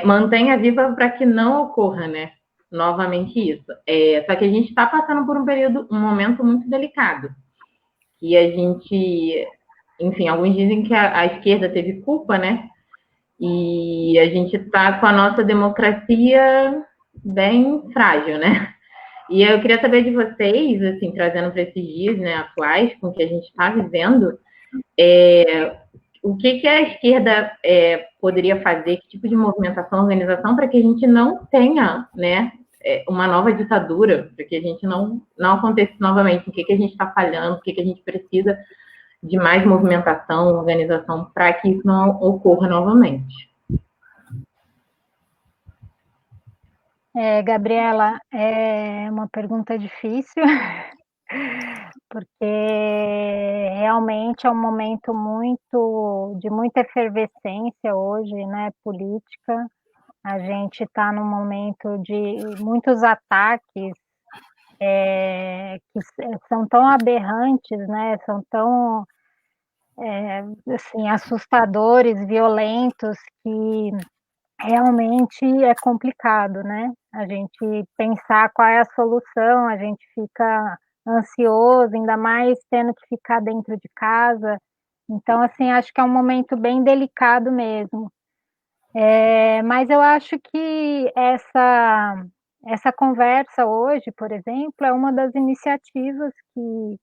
mantenha viva para que não ocorra, né? Novamente isso. Só que a gente está passando por um momento muito delicado. E a gente, enfim, alguns dizem que a esquerda teve culpa, né? E a gente está com a nossa democracia bem frágil, né? E eu queria saber de vocês, assim, trazendo para esses dias, né, atuais, com que a gente está vivendo, o que a esquerda poderia fazer, que tipo de movimentação, organização, para que a gente não tenha, né, uma nova ditadura, para que a gente não aconteça novamente, o que a gente está falhando, o que a gente precisa de mais movimentação, organização, para que isso não ocorra novamente. Gabriela, é uma pergunta difícil, porque realmente é um momento de muita efervescência hoje, né, política. A gente está num momento de muitos ataques que são tão aberrantes, né, são tão assim, assustadores, violentos, que realmente é complicado, né? A gente pensar qual é a solução, a gente fica ansioso, ainda mais tendo que ficar dentro de casa. Então, assim, acho que é um momento bem delicado mesmo. Mas eu acho que essa conversa hoje, por exemplo, é uma das iniciativas que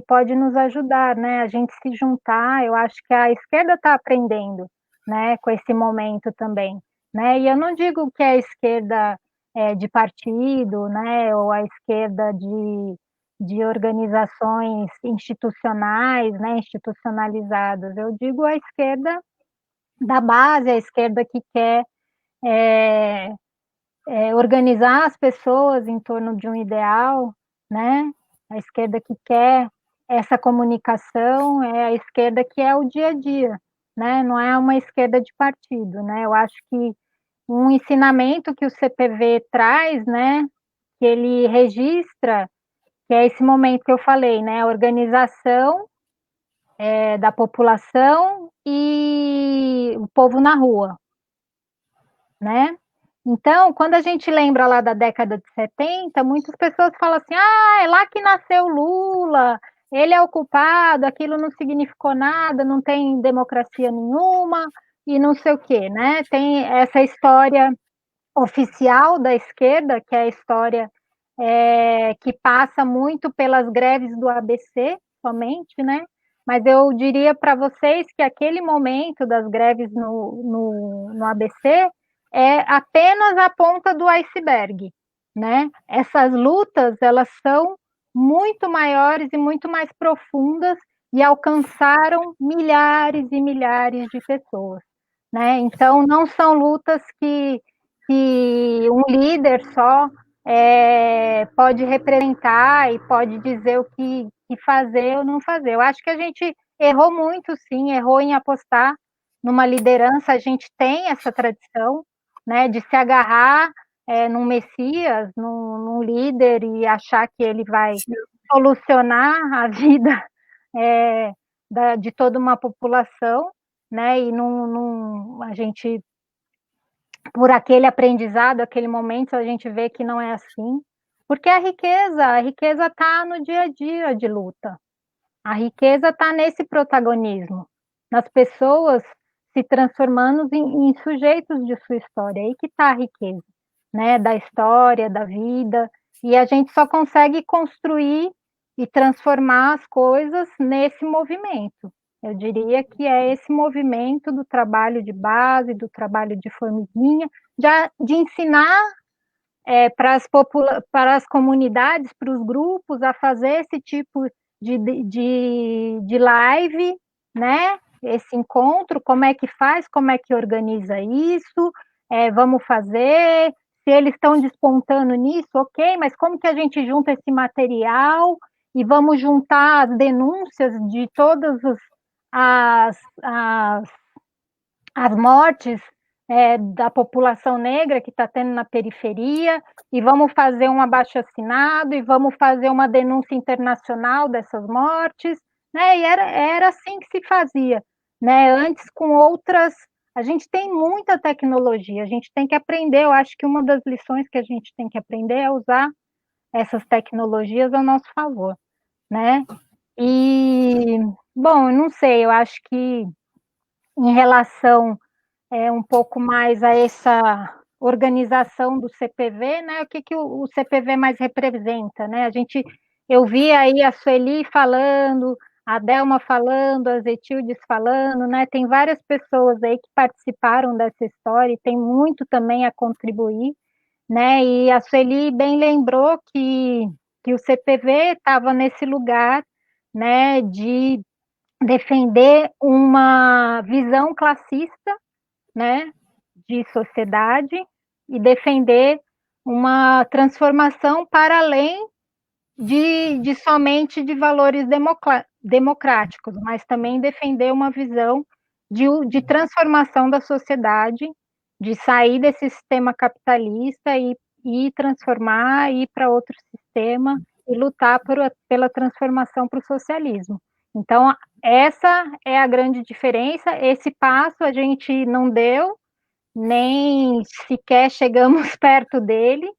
pode nos ajudar, né? A gente se juntar. Eu acho que a esquerda está aprendendo, né, com esse momento também, né? E eu não digo que a esquerda de partido, né, ou a esquerda de organizações institucionais, né, institucionalizadas. Eu digo a esquerda da base, a esquerda que quer organizar as pessoas em torno de um ideal, né? A esquerda que quer essa comunicação, é a esquerda que é o dia a dia, né? Não é uma esquerda de partido, né? Eu acho que um ensinamento que o CPV traz, né? Que ele registra, que é esse momento que eu falei, né? A organização da população e o povo na rua, né? Então, quando a gente lembra lá da década de 70, muitas pessoas falam assim, é lá que nasceu Lula, ele é o culpado, aquilo não significou nada, não tem democracia nenhuma, e não sei o quê, né? Tem essa história oficial da esquerda, que é a história que passa muito pelas greves do ABC, somente, né? Mas eu diria para vocês que aquele momento das greves no ABC é apenas a ponta do iceberg, né? Essas lutas, elas são muito maiores e muito mais profundas e alcançaram milhares e milhares de pessoas, né? Então, não são lutas que um líder só pode representar e pode dizer o que fazer ou não fazer. Eu acho que a gente errou muito, sim, errou em apostar numa liderança. A gente tem essa tradição, né, de se agarrar num Messias, num líder e achar que ele vai solucionar a vida de toda uma população, né, e a gente, por aquele aprendizado, aquele momento, a gente vê que não é assim, porque a riqueza está no dia a dia de luta, a riqueza está nesse protagonismo, nas pessoas se transformando em sujeitos de sua história, aí que está a riqueza, né, da história, da vida, e a gente só consegue construir e transformar as coisas nesse movimento. Eu diria que é esse movimento do trabalho de base, do trabalho de formiguinha, de ensinar para as comunidades, para os grupos, a fazer esse tipo de live, né? Esse encontro, como é que faz, como é que organiza isso, vamos fazer, se eles estão despontando nisso, ok, mas como que a gente junta esse material e vamos juntar as denúncias de todas as mortes da população negra que está tendo na periferia, e vamos fazer um abaixo-assinado, e vamos fazer uma denúncia internacional dessas mortes, né? E era assim que se fazia, né? Antes com outras... A gente tem muita tecnologia, a gente tem que aprender, eu acho que uma das lições que a gente tem que aprender é usar essas tecnologias ao nosso favor, né? E, bom, eu não sei, eu acho que em relação um pouco mais a essa organização do CPV, né? O que o CPV mais representa, né? Eu vi aí a Sueli falando a Delma falando, a Zetildes falando, né? Tem várias pessoas aí que participaram dessa história e tem muito também a contribuir, né? E a Sueli bem lembrou que o CPV estava nesse lugar, né, de defender uma visão classista, né, de sociedade e defender uma transformação para além de somente de valores democráticos, mas também defender uma visão de transformação da sociedade, de sair desse sistema capitalista e transformar, ir para outro sistema e lutar pela transformação para o socialismo. Então, essa é a grande diferença. Esse passo a gente não deu, nem sequer chegamos perto dele,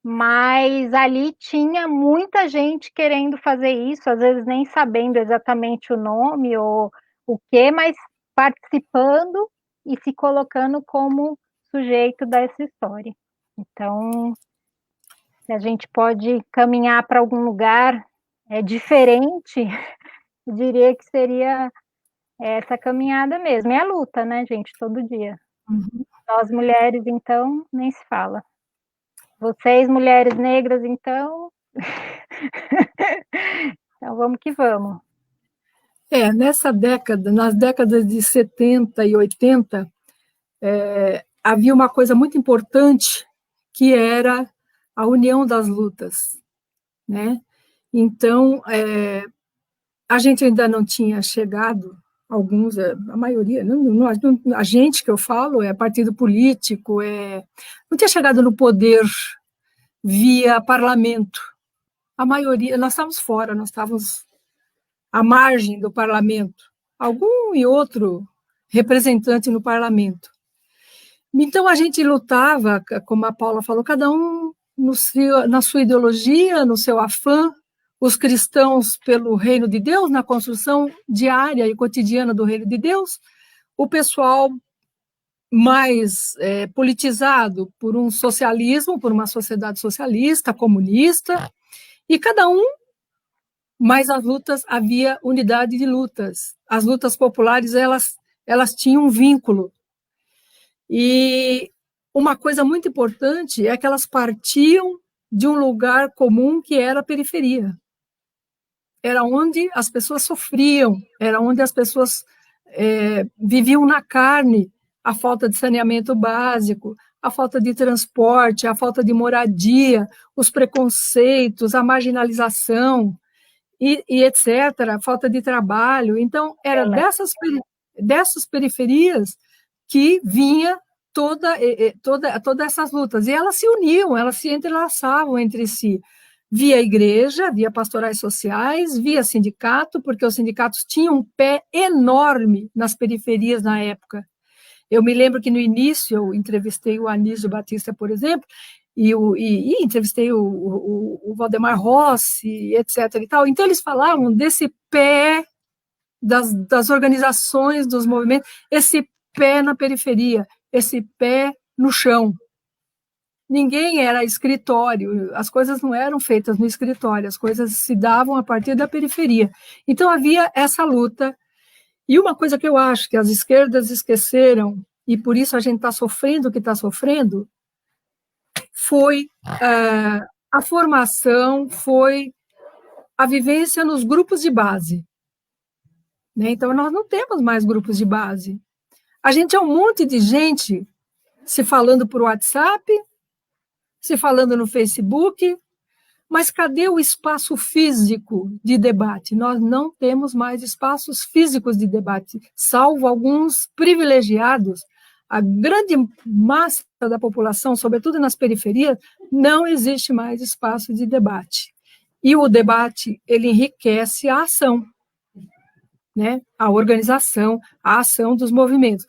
mas ali tinha muita gente querendo fazer isso, às vezes nem sabendo exatamente o nome ou o quê, mas participando e se colocando como sujeito dessa história. Então, se a gente pode caminhar para algum lugar diferente, eu diria que seria essa caminhada mesmo. É a luta, né, gente, todo dia. Uhum. Nós mulheres, então, nem se fala. Vocês, mulheres negras, então... Então, vamos que vamos. Nessa década, nas décadas de 70 e 80, havia uma coisa muito importante, que era a união das lutas, né? Então, a gente ainda não tinha chegado, alguns, a maioria, a gente que eu falo é partido político, não tinha chegado no poder via parlamento. A maioria, nós estávamos fora, nós estávamos à margem do parlamento, algum e outro representante no parlamento. Então, a gente lutava, como a Paula falou, cada um na sua ideologia, no seu afã, os cristãos pelo reino de Deus, na construção diária e cotidiana do reino de Deus, o pessoal mais politizado por um socialismo, por uma sociedade socialista, comunista, e cada um, mas as lutas, havia unidade de lutas. As lutas populares, elas tinham um vínculo. E uma coisa muito importante é que elas partiam de um lugar comum que era a periferia. Era onde as pessoas sofriam, era onde as pessoas viviam na carne a falta de saneamento básico, a falta de transporte, a falta de moradia, os preconceitos, a marginalização, e etc., a falta de trabalho. Então, era dessas periferias que vinha todas essas lutas. E elas se uniam, elas se entrelaçavam entre si, via igreja, via pastorais sociais, via sindicato, porque os sindicatos tinham um pé enorme nas periferias na época. Eu me lembro que no início eu entrevistei o Anísio Batista, por exemplo, e entrevistei o Valdemar Rossi, etc. e tal. Então, eles falavam desse pé das organizações, dos movimentos, esse pé na periferia, esse pé no chão. Ninguém era escritório, as coisas não eram feitas no escritório, as coisas se davam a partir da periferia. Então, havia essa luta. E uma coisa que eu acho que as esquerdas esqueceram, e por isso a gente está sofrendo o que está sofrendo, foi a formação, foi a vivência nos grupos de base. Né? Então, nós não temos mais grupos de base. A gente é um monte de gente se falando por WhatsApp, se falando no Facebook, mas cadê o espaço físico de debate? Nós não temos mais espaços físicos de debate, salvo alguns privilegiados. A grande massa da população, sobretudo nas periferias, não existe mais espaço de debate. E o debate, ele enriquece a ação, né? A organização, a ação dos movimentos.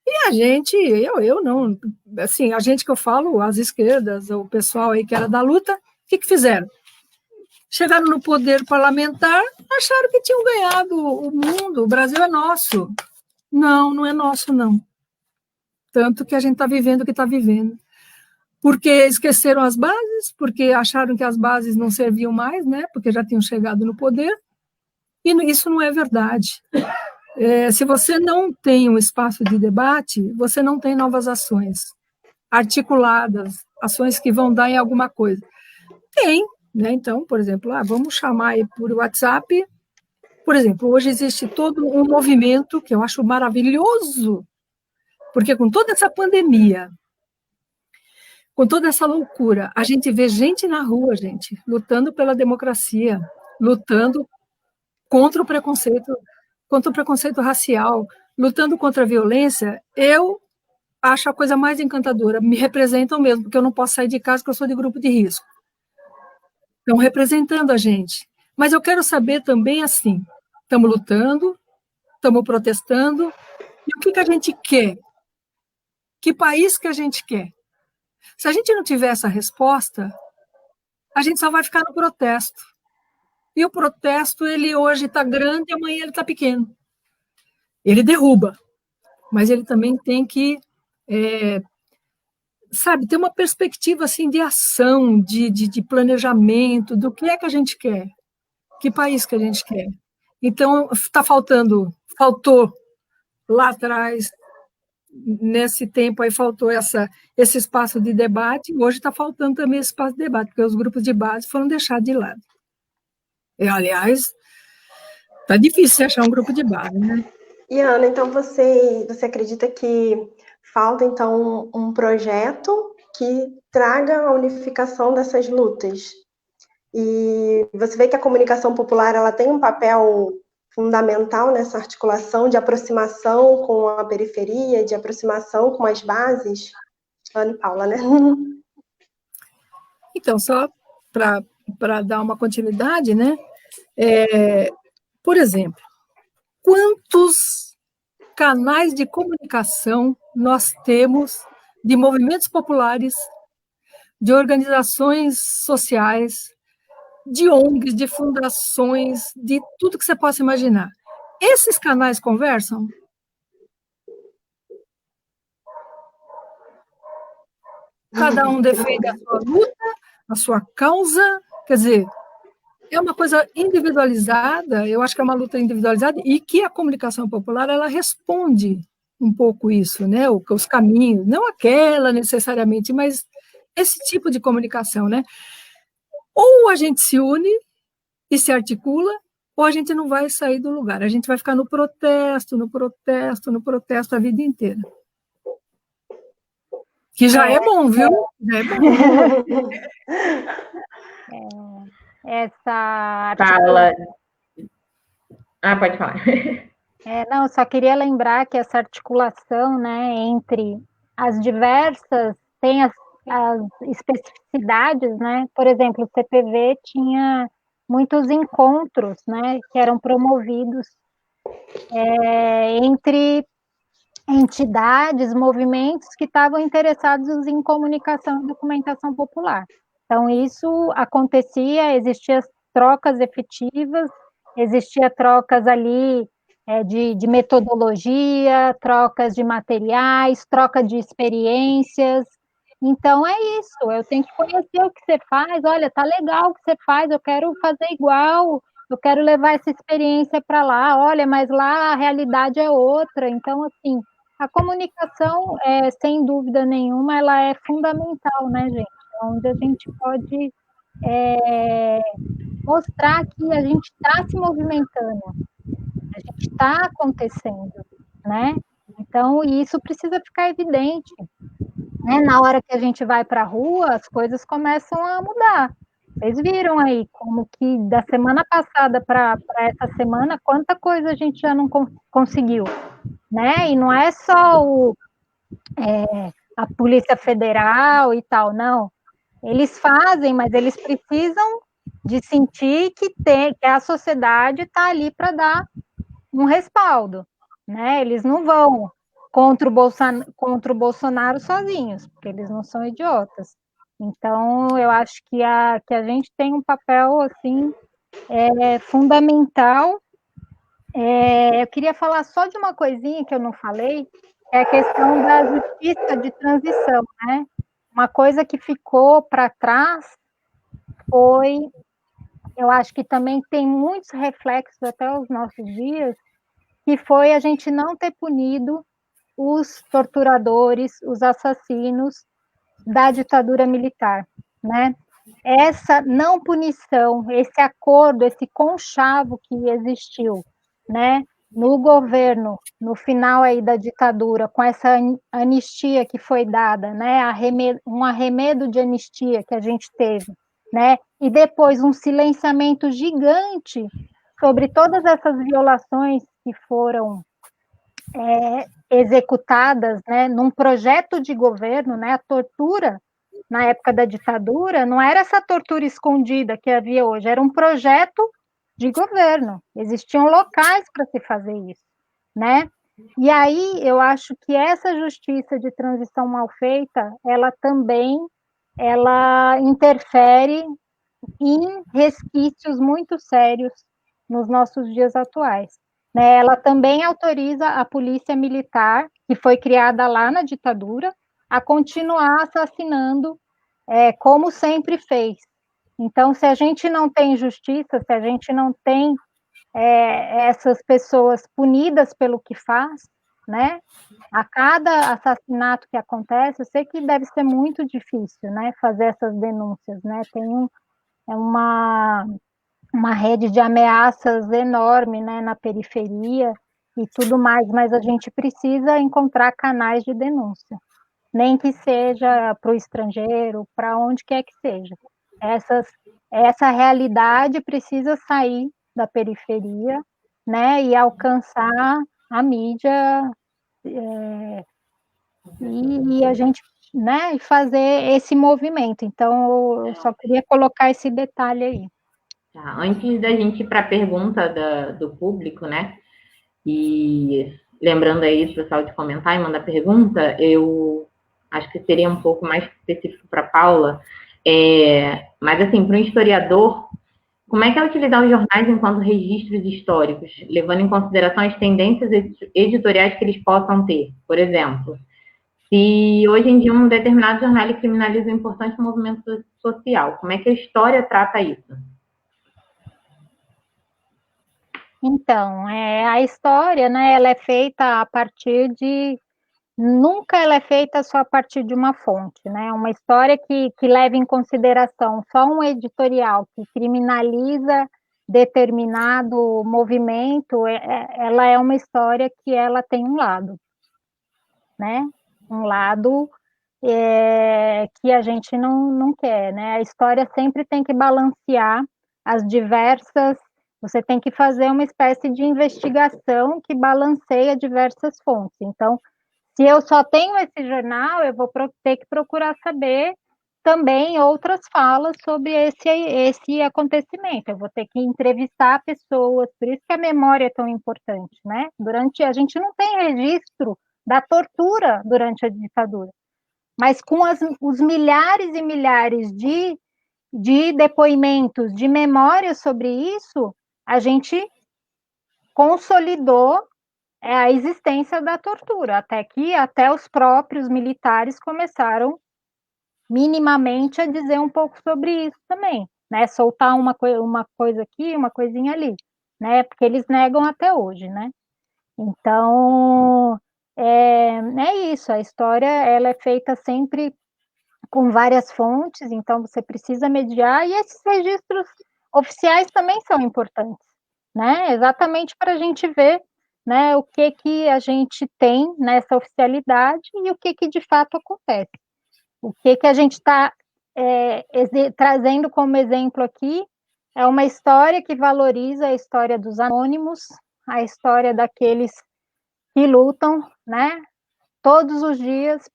E a gente, eu não, assim, a gente que eu falo, as esquerdas, o pessoal aí que era da luta, o que fizeram? Chegaram no poder parlamentar, acharam que tinham ganhado o mundo, o Brasil é nosso. Não, não é nosso, não. Tanto que a gente está vivendo o que está vivendo. Porque esqueceram as bases, porque acharam que as bases não serviam mais, né? Porque já tinham chegado no poder. E isso não é verdade. Se você não tem um espaço de debate, você não tem novas ações articuladas, ações que vão dar em alguma coisa. Tem, né? Então, por exemplo, vamos chamar aí por WhatsApp. Por exemplo, hoje existe todo um movimento que eu acho maravilhoso, porque com toda essa pandemia, com toda essa loucura, a gente vê gente na rua, gente, lutando pela democracia, lutando contra o preconceito racial, lutando contra a violência. Eu acho a coisa mais encantadora, me representam mesmo, porque eu não posso sair de casa porque eu sou de grupo de risco. Estão representando a gente. Mas eu quero saber também assim, estamos lutando, estamos protestando, e o que a gente quer? Que país que a gente quer? Se a gente não tiver essa resposta, a gente só vai ficar no protesto. E o protesto, ele hoje está grande e amanhã ele está pequeno. Ele derruba, mas ele também tem que, ter uma perspectiva assim, de ação, de planejamento, do que é que a gente quer, que país que a gente quer. Então, faltou lá atrás, nesse tempo aí faltou esse espaço de debate, hoje está faltando também esse espaço de debate, porque os grupos de base foram deixados de lado. Aliás, está difícil achar um grupo de base, né? E, Ana, então você acredita que falta, então, um projeto que traga a unificação dessas lutas? E você vê que a comunicação popular ela tem um papel fundamental nessa articulação de aproximação com a periferia, de aproximação com as bases? Ana e Paula, né? Então, só para dar uma continuidade, né? Por exemplo, quantos canais de comunicação nós temos de movimentos populares, de organizações sociais, de ONGs, de fundações, de tudo que você possa imaginar. Esses canais conversam? Cada um defende a sua luta, a sua causa, quer dizer, é uma coisa individualizada, eu acho que é uma luta individualizada, e que a comunicação popular, ela responde um pouco isso, né? Os caminhos, não aquela necessariamente, mas esse tipo de comunicação, né? Ou a gente se une e se articula, ou a gente não vai sair do lugar, a gente vai ficar no protesto a vida inteira. Que já é bom, viu? Já é bom. Essa Fala. Pode falar. Não, só queria lembrar que essa articulação, né, entre as diversas, tem as especificidades, né? Por exemplo, o CPV tinha muitos encontros, né, que eram promovidos entre entidades, movimentos que estavam interessados em comunicação e documentação popular. Então, isso acontecia, existiam trocas efetivas, existia trocas ali de metodologia, trocas de materiais, troca de experiências. Então, é isso, eu tenho que conhecer o que você faz, olha, tá legal o que você faz, eu quero fazer igual, eu quero levar essa experiência para lá, olha, mas lá a realidade é outra. Então, assim, a comunicação, sem dúvida nenhuma, ela é fundamental, né, gente? Onde a gente pode mostrar que a gente está se movimentando, a gente está acontecendo, né? Então, isso precisa ficar evidente, né? Na hora que a gente vai para a rua, as coisas começam a mudar. Vocês viram aí como que da semana passada para essa semana, quanta coisa a gente já não conseguiu, né? E não é só a Polícia Federal e tal, não. Eles fazem, mas eles precisam de sentir que a sociedade está ali para dar um respaldo, né? Eles não vão contra o Bolsonaro sozinhos, porque eles não são idiotas. Então, eu acho que a gente tem um papel, assim, fundamental. Eu queria falar só de uma coisinha que eu não falei, é a questão da justiça de transição, né? Uma coisa que ficou para trás foi eu acho que também tem muitos reflexos até os nossos dias, que foi a gente não ter punido os torturadores, os assassinos da ditadura militar, né? Essa não punição, esse acordo, esse conchavo que existiu, né, no governo, no final aí da ditadura, com essa anistia que foi dada, né, um arremedo de anistia que a gente teve, né, e depois um silenciamento gigante sobre todas essas violações que foram executadas, né, num projeto de governo, né, a tortura na época da ditadura não era essa tortura escondida que havia hoje, era um projeto de governo, existiam locais para se fazer isso, né? E aí eu acho que essa justiça de transição mal feita, ela interfere em resquícios muito sérios nos nossos dias atuais. Né? Ela também autoriza a polícia militar, que foi criada lá na ditadura, a continuar assassinando como sempre fez. Então, se a gente não tem justiça, se a gente não tem essas pessoas punidas pelo que faz, né? A cada assassinato que acontece, eu sei que deve ser muito difícil, né? Fazer essas denúncias, né? Tem uma rede de ameaças enorme, né? Na periferia e tudo mais, mas a gente precisa encontrar canais de denúncia, nem que seja para o estrangeiro, para onde quer que seja. Essa realidade precisa sair da periferia, né, e alcançar a mídia e a gente, né, fazer esse movimento. Então, eu só queria colocar esse detalhe aí. Tá. Antes da gente ir para a pergunta do público, né? E lembrando aí o pessoal de comentar e mandar pergunta, eu acho que seria um pouco mais específico para a Paula, mas assim, para um historiador, como é que é utilizar os jornais enquanto registros históricos, levando em consideração as tendências editoriais que eles possam ter? Por exemplo, se hoje em dia um determinado jornal criminaliza um importante movimento social, como é que a história trata isso? Então, a história, né, ela é feita a partir de nunca ela é feita só a partir de uma fonte, né? Uma história que leva em consideração só um editorial que criminaliza determinado movimento, ela é uma história que ela tem um lado, né? Um lado que a gente não quer, né? A história sempre tem que balancear as diversas. Você tem que fazer uma espécie de investigação que balanceia diversas fontes. Então, se eu só tenho esse jornal, eu vou ter que procurar saber também outras falas sobre esse acontecimento. Eu vou ter que entrevistar pessoas, por isso que a memória é tão importante, né? A gente não tem registro da tortura durante a ditadura, mas com os milhares e milhares de depoimentos, de memórias sobre isso, a gente consolidou a existência da tortura, até os próprios militares começaram minimamente a dizer um pouco sobre isso também, né? Soltar uma coisa aqui, uma coisinha ali, né? Porque eles negam até hoje, né? Então, é isso, a história ela é feita sempre com várias fontes, então você precisa mediar, e esses registros oficiais também são importantes, né? Exatamente para a gente ver, né, o que a gente tem nessa oficialidade e o que de fato acontece. O que a gente está trazendo como exemplo aqui é uma história que valoriza a história dos anônimos, a história daqueles que lutam, né, todos os dias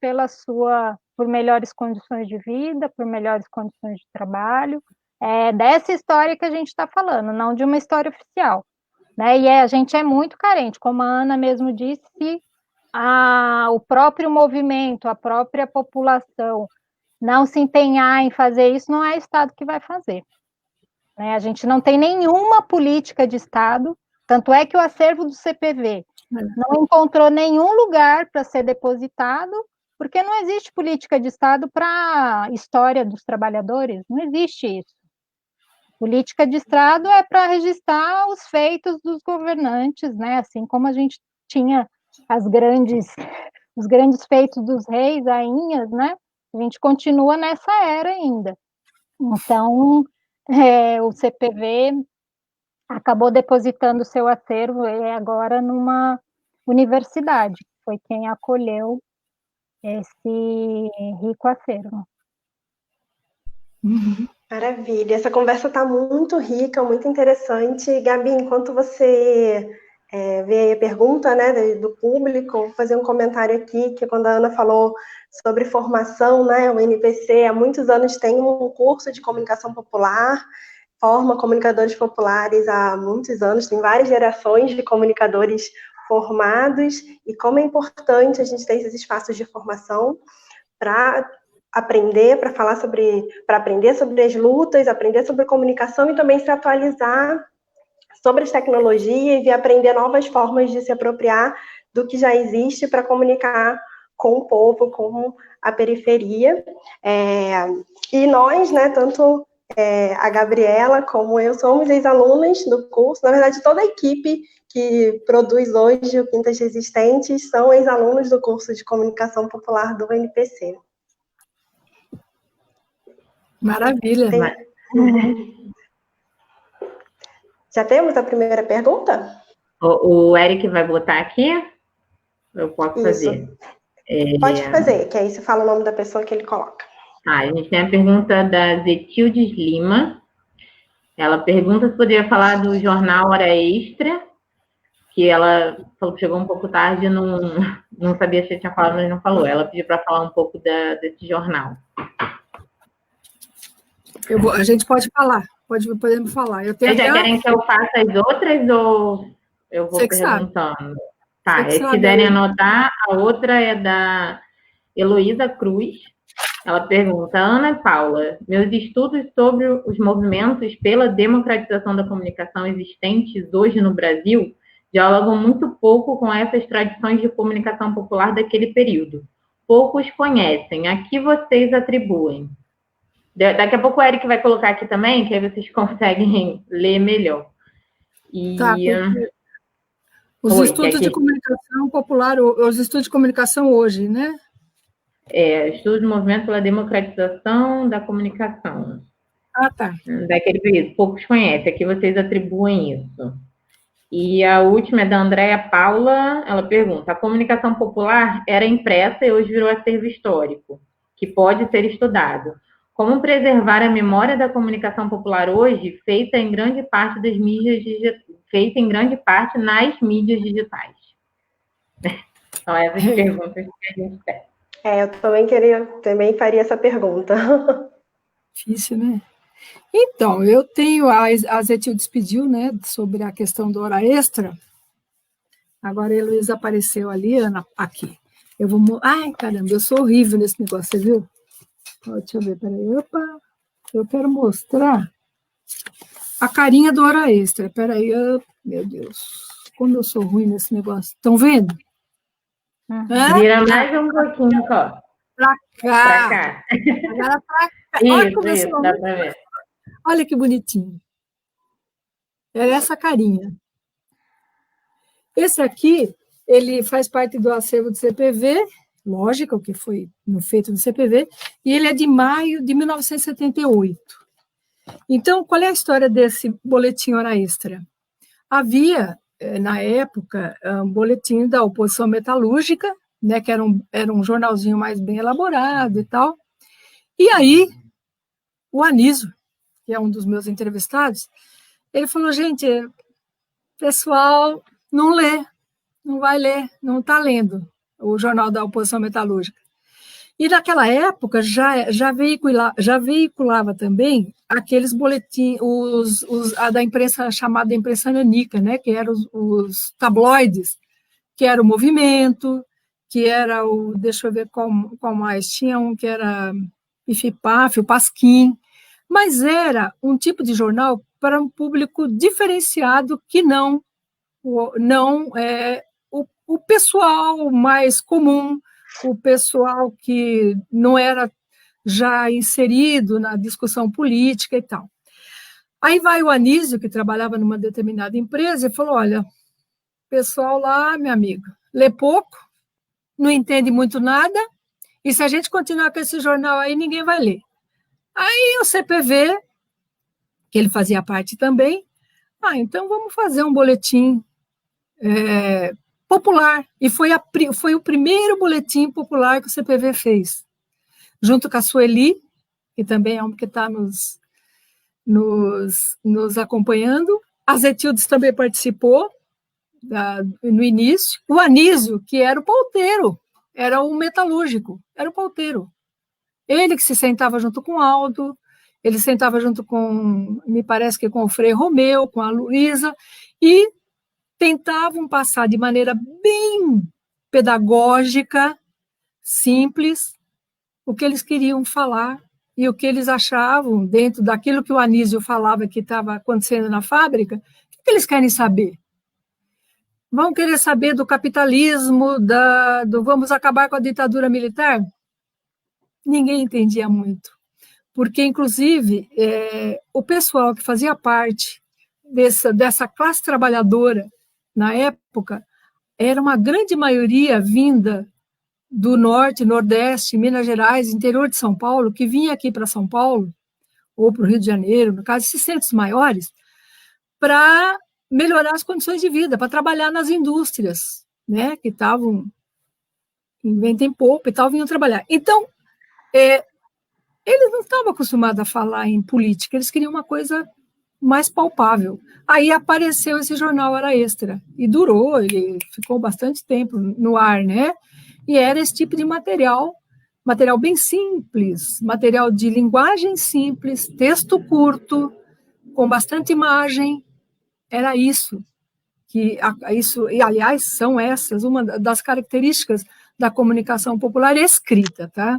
por melhores condições de vida, por melhores condições de trabalho. É dessa história que a gente está falando, não de uma história oficial. Né? E a gente é muito carente, como a Ana mesmo disse, o próprio movimento, a própria população não se empenhar em fazer isso, não é o Estado que vai fazer. Né? A gente não tem nenhuma política de Estado, tanto é que o acervo do CPV não encontrou nenhum lugar para ser depositado, porque não existe política de Estado para a história dos trabalhadores, não existe isso. Política de Estado é para registrar os feitos dos governantes, né? Assim como a gente tinha os grandes feitos dos reis, rainhas, né? A gente continua nessa era ainda. Então, o CPV acabou depositando seu acervo agora numa universidade, foi quem acolheu esse rico acervo. Maravilha, essa conversa está muito rica, muito interessante. Gabi, enquanto você vê a pergunta, né, do público, vou fazer um comentário aqui, que quando a Ana falou sobre formação, né, o NPC há muitos anos tem um curso de comunicação popular, forma comunicadores populares há muitos anos, tem várias gerações de comunicadores formados, e como é importante a gente ter esses espaços de formação para aprender, para aprender sobre as lutas, aprender sobre comunicação e também se atualizar sobre as tecnologias e aprender novas formas de se apropriar do que já existe para comunicar com o povo, com a periferia. E nós, né, tanto a Gabriela como eu, somos ex-alunas do curso. Na verdade, toda a equipe que produz hoje o Quintas Resistentes são ex-alunos do curso de Comunicação Popular do NPC. Maravilha. Já temos a primeira pergunta? O Eric vai botar aqui? Eu posso fazer? Pode fazer, que aí você fala o nome da pessoa que ele coloca. A gente tem a pergunta da Zetildes Lima. Ela pergunta se poderia falar do jornal Hora Extra, que ela falou que chegou um pouco tarde e não sabia se tinha falado, mas não falou. Ela pediu para falar um pouco desse jornal. A gente pode falar, podemos falar. Vocês já querem que eu faça as outras ou eu vou perguntando? Tá, se quiserem anotar, a outra é da Heloísa Cruz. Ela pergunta: Ana e Paula, meus estudos sobre os movimentos pela democratização da comunicação existentes hoje no Brasil dialogam muito pouco com essas tradições de comunicação popular daquele período. Poucos conhecem. A que vocês atribuem? Daqui a pouco o Eric vai colocar aqui também, que aí vocês conseguem ler melhor. Tá, os estudos de comunicação popular, os estudos de comunicação hoje, né? Estudo de movimento pela democratização da comunicação. Ah, tá. Daquele período. Poucos conhecem, aqui vocês atribuem isso. E a última é da Andréa Paula, ela pergunta: a comunicação popular era impressa e hoje virou acervo histórico, que pode ser estudado. Como preservar a memória da comunicação popular hoje, feita em grande parte nas mídias digitais? São essas perguntas que a gente tem. Eu também faria essa pergunta. Difícil, né? Então, eu tenho, a Zetildes pediu, né, sobre a questão da hora extra. Agora a Heloísa apareceu ali, Ana, aqui. Ai, caramba, eu sou horrível nesse negócio, você viu? Deixa eu ver, peraí. Opa, eu quero mostrar a carinha do hora extra. Peraí, meu Deus, como eu sou ruim nesse negócio. Estão vendo? Vira mais um pouquinho, ó. Pra cá. Agora pra cá. Isso, dá pra ver. Olha que bonitinho. É essa carinha. Esse aqui, ele faz parte do acervo do CPV, lógico, que foi feito no CPV, e ele é de maio de 1978. Então, qual é a história desse boletim hora extra? Havia, na época, um boletim da oposição metalúrgica, né, que era um jornalzinho mais bem elaborado e tal. E aí, o Anísio, que é um dos meus entrevistados, ele falou: gente, pessoal não lê, não vai ler, não está lendo o jornal da oposição metalúrgica. E naquela época já veiculava também aqueles boletins, da imprensa chamada imprensa nanica, né, que eram os tabloides, que era o Movimento, que era deixa eu ver qual mais, tinha um que era Ifipaf, o Pasquim, mas era um tipo de jornal para um público diferenciado que não o pessoal mais comum, o pessoal que não era já inserido na discussão política e tal. Aí vai o Anísio, que trabalhava numa determinada empresa, e falou, olha, pessoal lá, meu amigo, lê pouco, não entende muito nada, e se a gente continuar com esse jornal aí, ninguém vai ler. Aí o CPV, que ele fazia parte também, então vamos fazer um boletim popular. E foi o primeiro boletim popular que o CPV fez, junto com a Sueli, que também é uma que está nos acompanhando. A Zetildes também participou no início. O Anísio, que era o pauteiro, era o metalúrgico, era o pauteiro. Ele que se sentava junto com o Aldo, ele sentava junto com, me parece que com o Frei Romeu, com a Luísa, e tentavam passar de maneira bem pedagógica, simples, o que eles queriam falar e o que eles achavam dentro daquilo que o Anísio falava que estava acontecendo na fábrica. O que eles querem saber? Vão querer saber do capitalismo, do vamos acabar com a ditadura militar? Ninguém entendia muito, porque, inclusive, o pessoal que fazia parte dessa classe trabalhadora, na época, era uma grande maioria vinda do Norte, Nordeste, Minas Gerais, interior de São Paulo, que vinha aqui para São Paulo, ou para o Rio de Janeiro, no caso, esses centros maiores, para melhorar as condições de vida, para trabalhar nas indústrias, né, que estavam em vento em popa e tal, vinham trabalhar. Então, eles não estavam acostumados a falar em política, eles queriam uma coisa mais palpável. Aí apareceu esse jornal Hora Extra, e durou, ele ficou bastante tempo no ar, né? E era esse tipo de material bem simples, material de linguagem simples, texto curto, com bastante imagem, era isso. E aliás, são essas, uma das características da comunicação popular escrita, tá?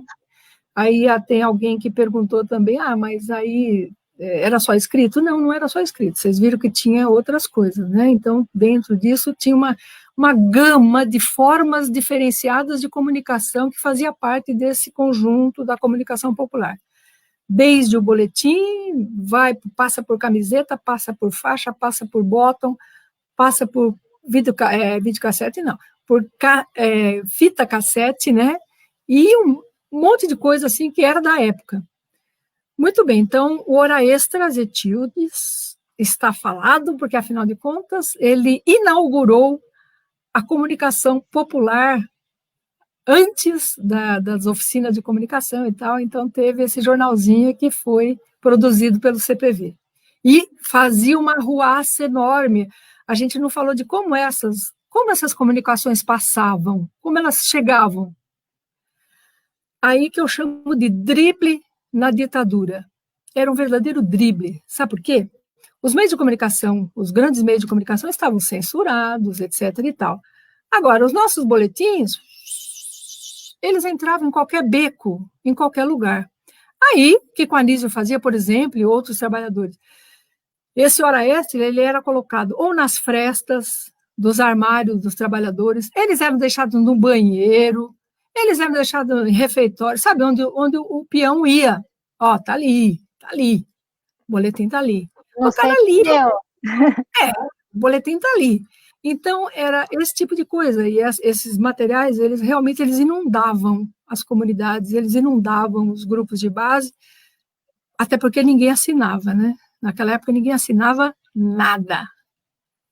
Aí tem alguém que perguntou também, mas aí era só escrito? Não, não era só escrito, vocês viram que tinha outras coisas, né? Então, dentro disso, tinha uma gama de formas diferenciadas de comunicação que fazia parte desse conjunto da comunicação popular. Desde o boletim, passa por camiseta, passa por faixa, passa por bottom, passa por videocassete, não, por fita cassete, né? E um monte de coisa assim que era da época. Muito bem, então o Hora Extra, Zetildes, está falado, porque afinal de contas ele inaugurou a comunicação popular antes das oficinas de comunicação e tal, então teve esse jornalzinho que foi produzido pelo CPV. E fazia uma arruaça enorme. A gente não falou de como essas comunicações passavam, como elas chegavam. Aí que eu chamo de drible na ditadura. Era um verdadeiro drible. Sabe por quê? Os meios de comunicação, os grandes meios de comunicação estavam censurados, etc. e tal. Agora, os nossos boletins, eles entravam em qualquer beco, em qualquer lugar. Aí, o que o Anísio fazia, por exemplo, e outros trabalhadores? Esse Hora Extra, ele era colocado ou nas frestas dos armários dos trabalhadores, eles eram deixados no banheiro, eles eram deixados em refeitório, sabe, onde o peão ia. Tá ali, o boletim tá ali. Não O cara sei lia. eu. O boletim tá ali. Então, era esse tipo de coisa, e esses materiais, eles realmente inundavam as comunidades, eles inundavam os grupos de base, até porque ninguém assinava, né? Naquela época, ninguém assinava nada.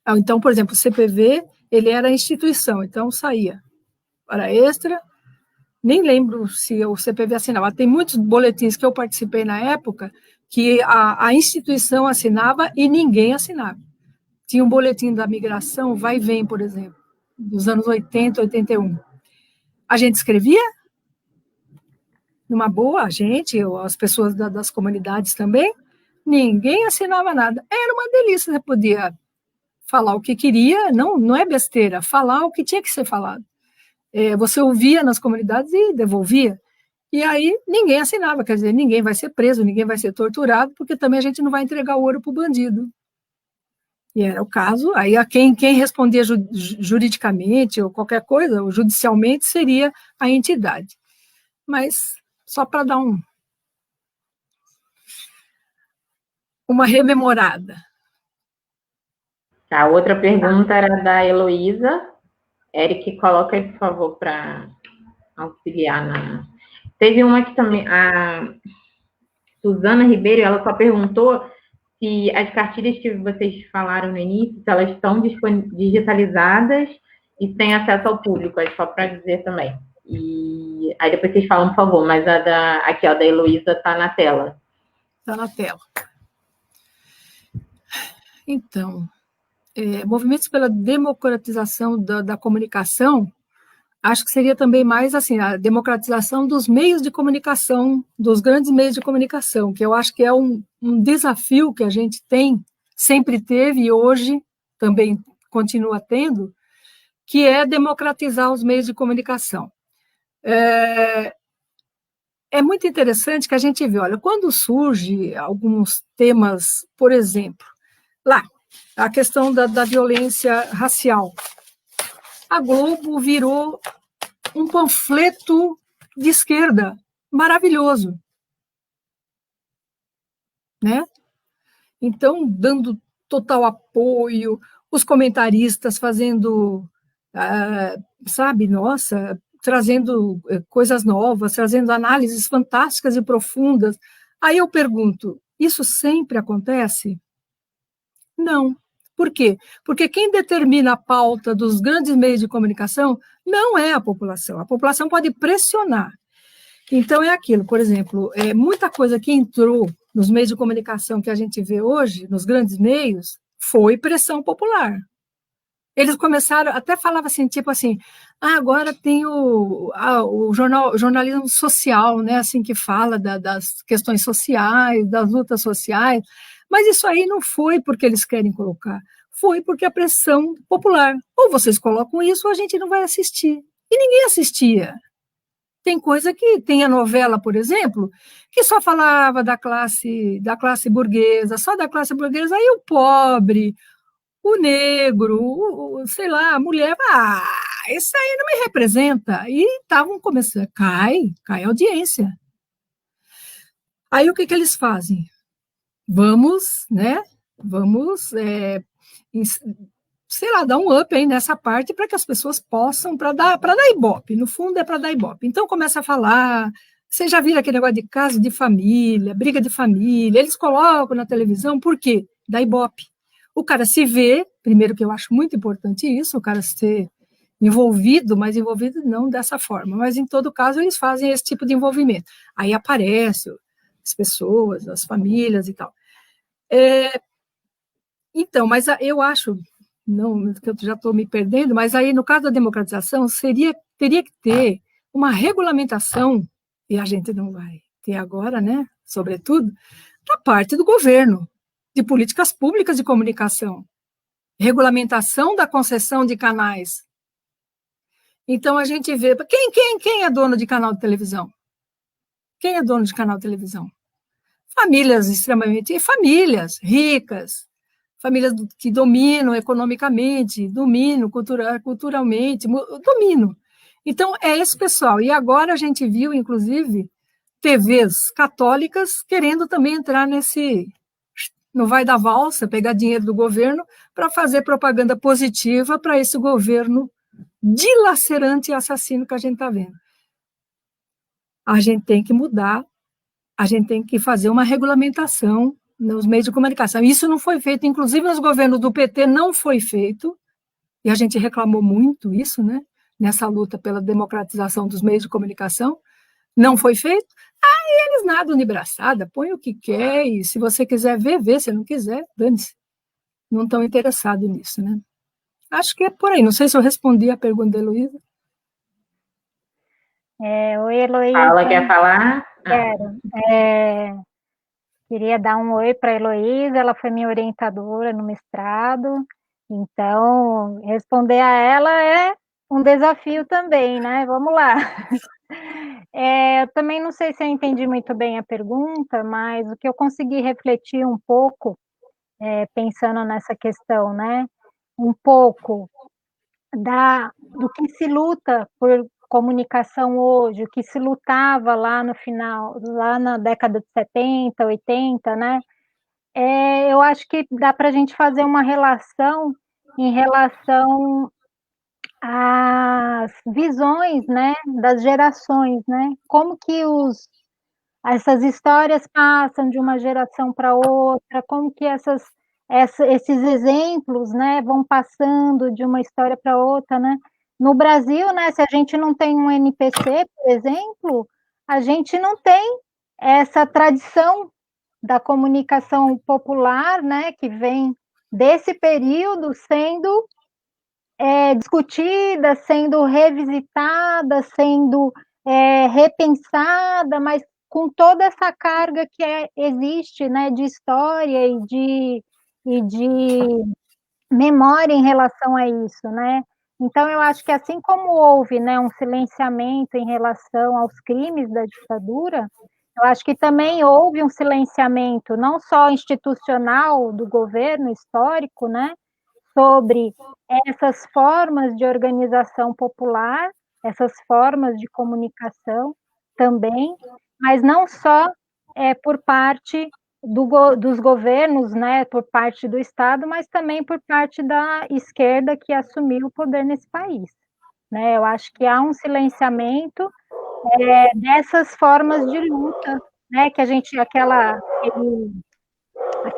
Então, por exemplo, o CPV, ele era a instituição, então saía Hora Extra, nem lembro se o CPV assinava. Tem muitos boletins que eu participei na época que a instituição assinava e ninguém assinava. Tinha um boletim da migração, Vai e Vem, por exemplo, dos anos 80, 81. A gente escrevia numa boa, a gente, as pessoas das comunidades também, ninguém assinava nada. Era uma delícia, você podia falar o que queria, não é besteira, falar o que tinha que ser falado. Você ouvia nas comunidades e devolvia. E aí ninguém assinava, quer dizer, ninguém vai ser preso, ninguém vai ser torturado, porque também a gente não vai entregar o ouro para o bandido. E era o caso, aí quem respondia juridicamente ou qualquer coisa, ou judicialmente, seria a entidade. Mas, só para dar uma rememorada. A outra pergunta era da Heloísa. Eric, coloca aí, por favor, para auxiliar na... Teve uma que também, a Suzana Ribeiro, ela só perguntou se as cartilhas que vocês falaram no início, se elas estão digitalizadas e têm acesso ao público, é só para dizer também. E aí depois vocês falam, por favor, mas aqui, ó, da Heloísa está na tela. Está na tela. Então, movimentos pela democratização da comunicação, acho que seria também mais assim, a democratização dos meios de comunicação, dos grandes meios de comunicação, que eu acho que é um desafio que a gente tem, sempre teve e hoje também continua tendo, que é democratizar os meios de comunicação. É muito interessante que a gente vê, olha, quando surge alguns temas, por exemplo, lá, a questão da violência racial, a Globo virou um panfleto de esquerda maravilhoso, né? Então, dando total apoio, os comentaristas fazendo, sabe, nossa, trazendo coisas novas, trazendo análises fantásticas e profundas. Aí eu pergunto, isso sempre acontece? Não. Por quê? Porque quem determina a pauta dos grandes meios de comunicação não é a população. A população pode pressionar. Então, é aquilo, por exemplo, muita coisa que entrou nos meios de comunicação que a gente vê hoje, nos grandes meios, foi pressão popular. Eles começaram, até falava assim, tipo assim, agora tem o jornalismo social, né, assim, que fala das questões sociais, das lutas sociais, mas isso aí não foi porque eles querem colocar, foi porque a pressão popular, ou vocês colocam isso ou a gente não vai assistir. E ninguém assistia. Tem coisa que tem a novela, por exemplo, que só falava da classe burguesa, só da classe burguesa, aí o pobre, o negro, sei lá, a mulher, isso aí não me representa. E estavam começando, cai a audiência. Aí o que eles fazem? Vamos, sei lá, dar um up aí nessa parte para que as pessoas possam, para dar ibope, no fundo é para dar ibope. Então começa a falar, vocês já viram aquele negócio de caso de família, briga de família, eles colocam na televisão, por quê? Dá ibope. O cara se vê, primeiro que eu acho muito importante isso, o cara ser envolvido, mas envolvido não dessa forma, mas em todo caso eles fazem esse tipo de envolvimento. Aí aparece as pessoas, as famílias e tal. Então, mas eu acho, não, que eu já estou me perdendo, mas aí no caso da democratização teria que ter uma regulamentação, e a gente não vai ter agora, né, sobretudo, da parte do governo, de políticas públicas de comunicação, regulamentação da concessão de canais. Então, a gente vê, quem é dono de canal de televisão? Quem é dono de canal de televisão? Famílias ricas, famílias que dominam economicamente, dominam culturalmente, dominam. Então, é esse pessoal. E agora a gente viu, inclusive, TVs católicas querendo também entrar no vai da valsa, pegar dinheiro do governo para fazer propaganda positiva para esse governo dilacerante e assassino que a gente está vendo. A gente tem que mudar, a gente tem que fazer uma regulamentação nos meios de comunicação. Isso não foi feito, inclusive nos governos do PT não foi feito, e a gente reclamou muito isso, né? Nessa luta pela democratização dos meios de comunicação, não foi feito. Aí eles nadam de braçada, põe o que quer, e se você quiser ver, vê, se não quiser, dane-se. Não estão interessados nisso, né? Acho que é por aí. Não sei se eu respondi a pergunta da Heloísa. Oi, Heloísa. Paula, quer falar? Quero. Queria dar um oi para a Heloísa, ela foi minha orientadora no mestrado, então responder a ela é um desafio também, né? Vamos lá. Eu também não sei se eu entendi muito bem a pergunta, mas o que eu consegui refletir um pouco, pensando nessa questão, né? Um pouco do que se luta por comunicação hoje, o que se lutava lá no final, lá na década de 70, 80, né? eu acho que dá para a gente fazer uma relação em relação às visões, né, das gerações, né? Como que essas histórias passam de uma geração para outra, como que esses exemplos, né, vão passando de uma história para outra, né? No Brasil, né, se a gente não tem um NPC, por exemplo, a gente não tem essa tradição da comunicação popular, né, que vem desse período sendo discutida, sendo revisitada, sendo repensada, mas com toda essa carga que existe, né, de história e de memória em relação a isso, né? Então, eu acho que assim como houve, né, um silenciamento em relação aos crimes da ditadura, eu acho que também houve um silenciamento não só institucional do governo histórico, né, sobre essas formas de organização popular, essas formas de comunicação também, mas não só por parte dos governos, né, por parte do Estado, mas também por parte da esquerda que assumiu o poder nesse país. Né? Eu acho que há um silenciamento dessas formas de luta, né, que a gente, aquela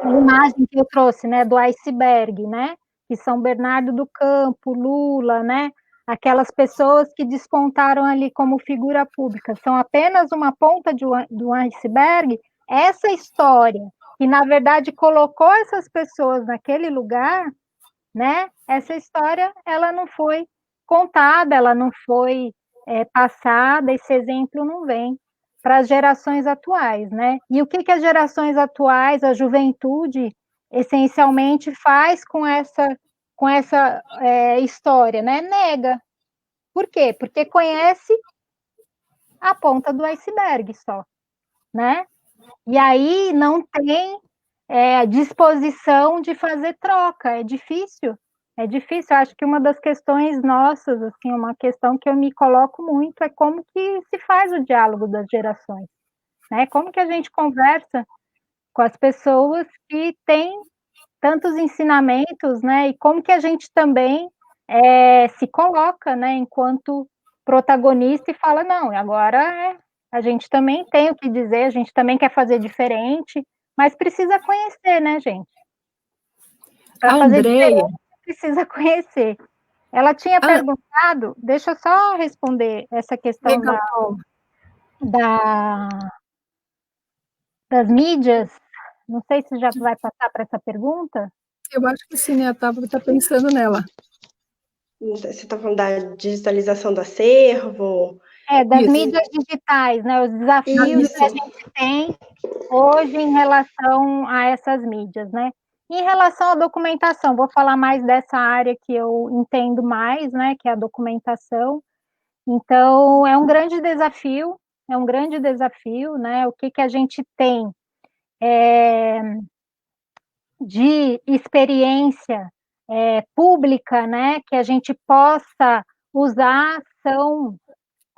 imagem que eu trouxe, né, do iceberg, né, que São Bernardo do Campo, Lula, né, aquelas pessoas que despontaram ali como figura pública, são apenas uma ponta do iceberg. Essa história, que na verdade colocou essas pessoas naquele lugar, né, essa história, ela não foi contada, ela não foi passada, esse exemplo não vem para as gerações atuais, né? E o que as gerações atuais, a juventude, essencialmente faz com essa história, né? Nega. Por quê? Porque conhece a ponta do iceberg só, né? E aí não tem disposição de fazer troca, é difícil. É difícil, eu acho que uma das questões nossas, assim, uma questão que eu me coloco muito é como que se faz o diálogo das gerações, né? Como que a gente conversa com as pessoas que têm tantos ensinamentos, né? E como que a gente também se coloca, né, enquanto protagonista e fala, não, agora a gente também tem o que dizer, a gente também quer fazer diferente, mas precisa conhecer, né, gente? Para fazer diferente, precisa conhecer. Ela tinha perguntado, deixa eu só responder essa questão das mídias. Não sei se já vai passar para essa pergunta. Eu acho que sim, né? Eu estava pensando nela. Você está falando da digitalização do acervo? Das mídias digitais, né? Os desafios que a gente tem hoje em relação a essas mídias, né? Em relação à documentação, vou falar mais dessa área que eu entendo mais, né? Que é a documentação. Então, é um grande desafio, né? O que a gente tem de experiência pública, né? Que a gente possa usar são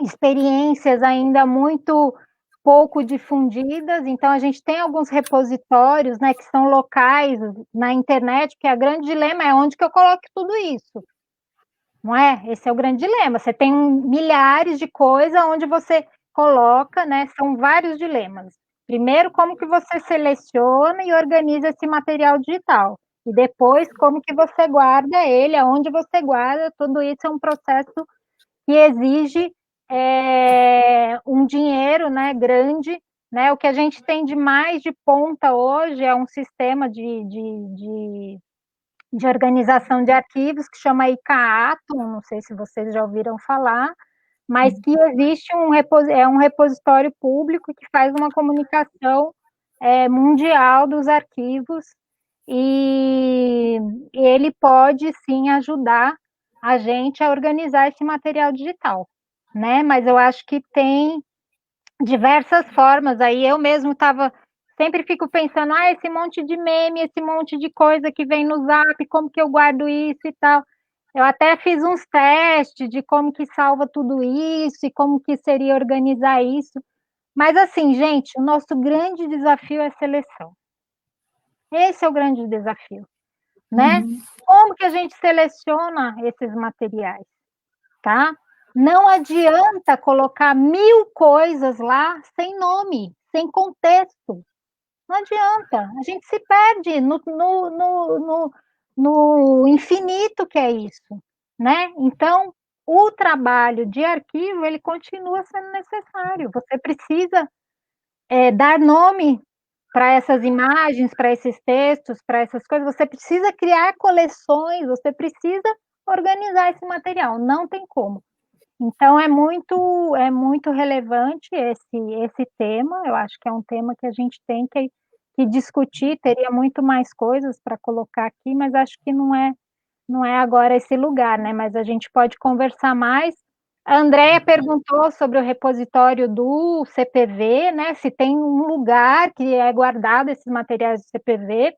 experiências ainda muito pouco difundidas, então a gente tem alguns repositórios, né, que são locais na internet, que o grande dilema é onde que eu coloco tudo isso, não é? Esse é o grande dilema, você tem milhares de coisas onde você coloca, né, são vários dilemas. Primeiro, como que você seleciona e organiza esse material digital, e depois, como que você guarda ele, aonde você guarda, tudo isso é um processo que exige um dinheiro, né, grande, né? O que a gente tem de mais de ponta hoje é um sistema de organização de arquivos que chama ICAATO, não sei se vocês já ouviram falar, mas que existe um repositório público que faz uma comunicação mundial dos arquivos e ele pode sim ajudar a gente a organizar esse material digital, né? Mas eu acho que tem diversas formas. Aí eu mesmo sempre fico pensando, esse monte de meme, esse monte de coisa que vem no Zap, como que eu guardo isso e tal. Eu até fiz uns testes de como que salva tudo isso e como que seria organizar isso. Mas assim, gente, o nosso grande desafio é a seleção. Esse é o grande desafio, né? Como que a gente seleciona esses materiais, tá? Não adianta colocar 1000 coisas lá sem nome, sem contexto. Não adianta, a gente se perde no infinito que é isso, né? Então, o trabalho de arquivo, ele continua sendo necessário. Você precisa dar nome para essas imagens, para esses textos, para essas coisas. Você precisa criar coleções, você precisa organizar esse material. Não tem como. Então, é muito relevante esse tema. Eu acho que é um tema que a gente tem que discutir. Teria muito mais coisas para colocar aqui, mas acho que não é agora esse lugar, né? Mas a gente pode conversar mais. A Andrea perguntou sobre o repositório do CPV, né? Se tem um lugar que é guardado esses materiais do CPV.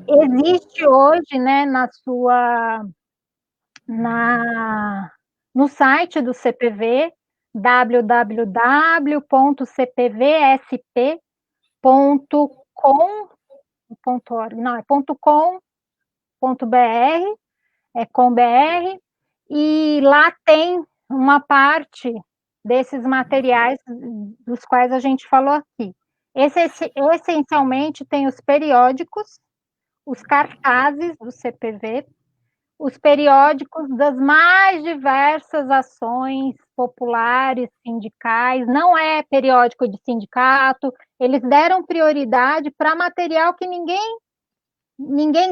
Existe hoje, né, no site do CPV, www.cpvsp.com.org, não, é .com.br, é com BR, e lá tem uma parte desses materiais dos quais a gente falou aqui. Essencialmente tem os periódicos, os cartazes do CPV, os periódicos das mais diversas ações populares, sindicais, não é periódico de sindicato, eles deram prioridade para material que ninguém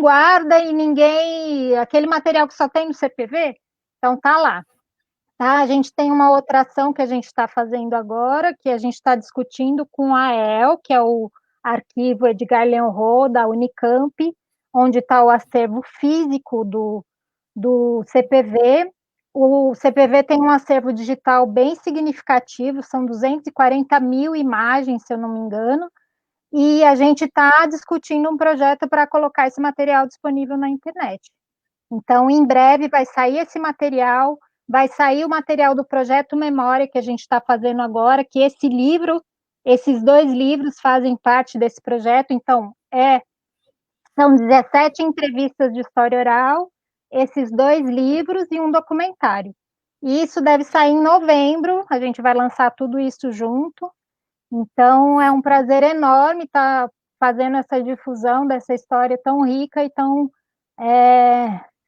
guarda e aquele material que só tem no CPV, então tá lá. Tá? A gente tem uma outra ação que a gente está fazendo agora, que a gente está discutindo com a AEL, que é o arquivo Edgar Leão Roux, da Unicamp, onde está o acervo físico do CPV. O CPV tem um acervo digital bem significativo, são 240 mil imagens, se eu não me engano, e a gente está discutindo um projeto para colocar esse material disponível na internet. Então, em breve vai sair esse material, vai sair o material do Projeto Memória, que a gente está fazendo agora, que esses 2 livros fazem parte desse projeto, então, são 17 entrevistas de história oral, esses 2 livros e um documentário. E isso deve sair em novembro, a gente vai lançar tudo isso junto. Então, é um prazer enorme estar fazendo essa difusão dessa história tão rica e tão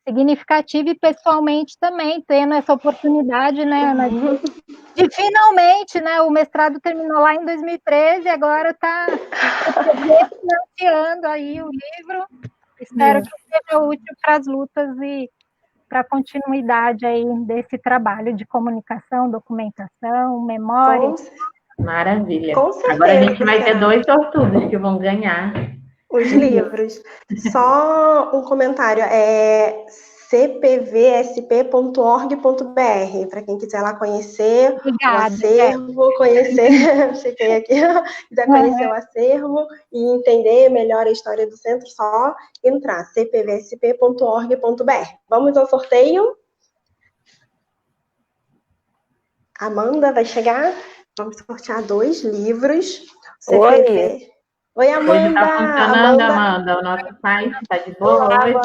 significativa, e pessoalmente também, tendo essa oportunidade, né, Ana, de finalmente, né, o mestrado terminou lá em 2013, agora está financiando aí o livro. Espero que seja útil para as lutas e para a continuidade aí desse trabalho de comunicação, documentação, memória. Maravilha. Com certeza, agora a gente vai ter será. 2 sortudos que vão ganhar Os livros. Só um comentário, cpvsp.org.br, para quem quiser lá conhecer Obrigada, o acervo, conhecer, chequei aqui, quiser conhecer o acervo e entender melhor a história do centro, só entrar, cpvsp.org.br. Vamos ao sorteio? Amanda vai chegar? Vamos sortear 2 livros. CPV. Oi, Amanda. Hoje está funcionando, Amanda, o nosso site está de boa hoje?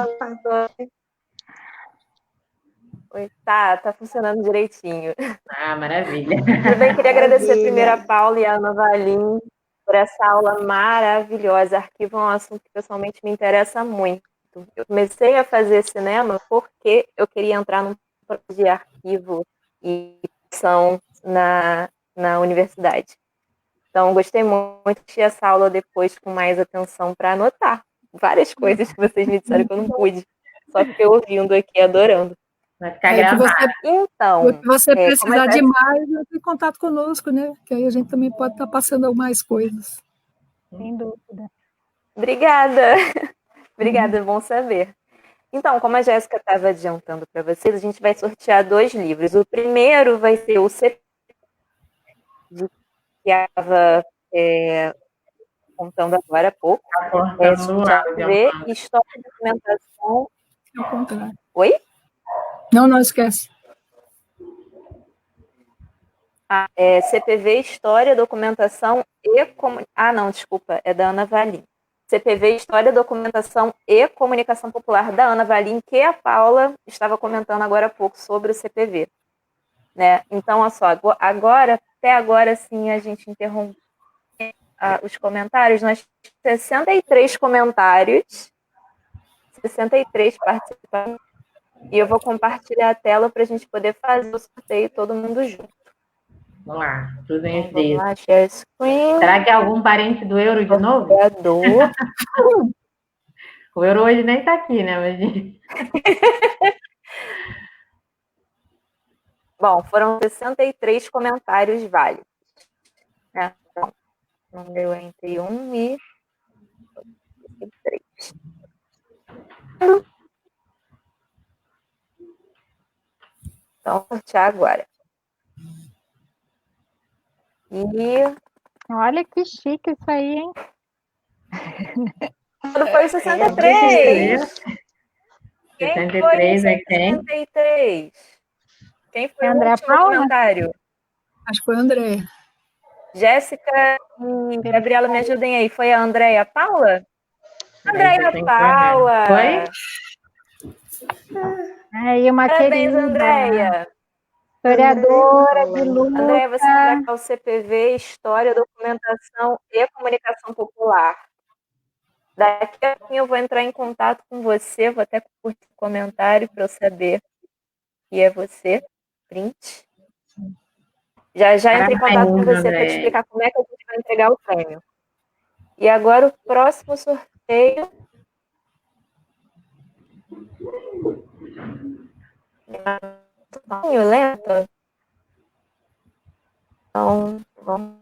Oi, tá funcionando direitinho. Ah, maravilha. Também queria agradecer primeiro a Paula e a Ana Valim por essa aula maravilhosa. Arquivo é um assunto que pessoalmente me interessa muito. Eu comecei a fazer cinema porque eu queria entrar num projeto de arquivo e edição na universidade. Então, gostei muito de essa aula depois com mais atenção para anotar várias coisas que vocês me disseram que eu não pude. Só fiquei ouvindo aqui, adorando. Vai ficar gravado. Então, se você precisar de mais, entre em contato conosco, né? Que aí a gente também pode estar passando mais coisas. Sem dúvida. Obrigada. Obrigada, é bom saber. Então, como a Jéssica estava adiantando para vocês, a gente vai sortear 2 livros. O primeiro vai ser o CPV, que estava contando agora há pouco. CPV, História e Documentação. Ao contrário. Oi? Não esquece. CPV, História, Documentação e... não, desculpa, é da Ana Valim. CPV, História, Documentação e Comunicação Popular, da Ana Valim, que a Paula estava comentando agora há pouco sobre o CPV. Né? Então, olha só, até agora, sim, a gente interrompeu os comentários, nós temos 63 comentários, 63 participantes, e eu vou compartilhar a tela para a gente poder fazer o sorteio todo mundo junto. Vamos lá, cruzem os Então, vamos dedos. lá, share screen. Será que é algum parente do Euro de novo? O Euro hoje nem está aqui, né? Mas... Bom, foram 63 comentários válidos. Né? Então, não deu entre 1 e 3. Então, vou sortear agora. E... Olha que chique isso aí, hein? Quando foi o 63? Quem 63 foi é quem? 63? Quem foi o André último Paula? comentário? Acho que foi a André. Jéssica e Gabriela, me ajudem aí. Foi a Andréia Paula? Andréia Paula! Foi? Aí uma Parabéns, querida. Andréia! Historiadora de luta. Andréia, você vai para o CPV, História, Documentação e Comunicação Popular. Daqui a pouquinho eu vou entrar em contato com você, vou até curtir o comentário para eu saber que é você. Print. Já entrei em contato com você para te explicar como é que a gente vai entregar o prêmio. E agora o próximo sorteio. Lento. Então, vamos.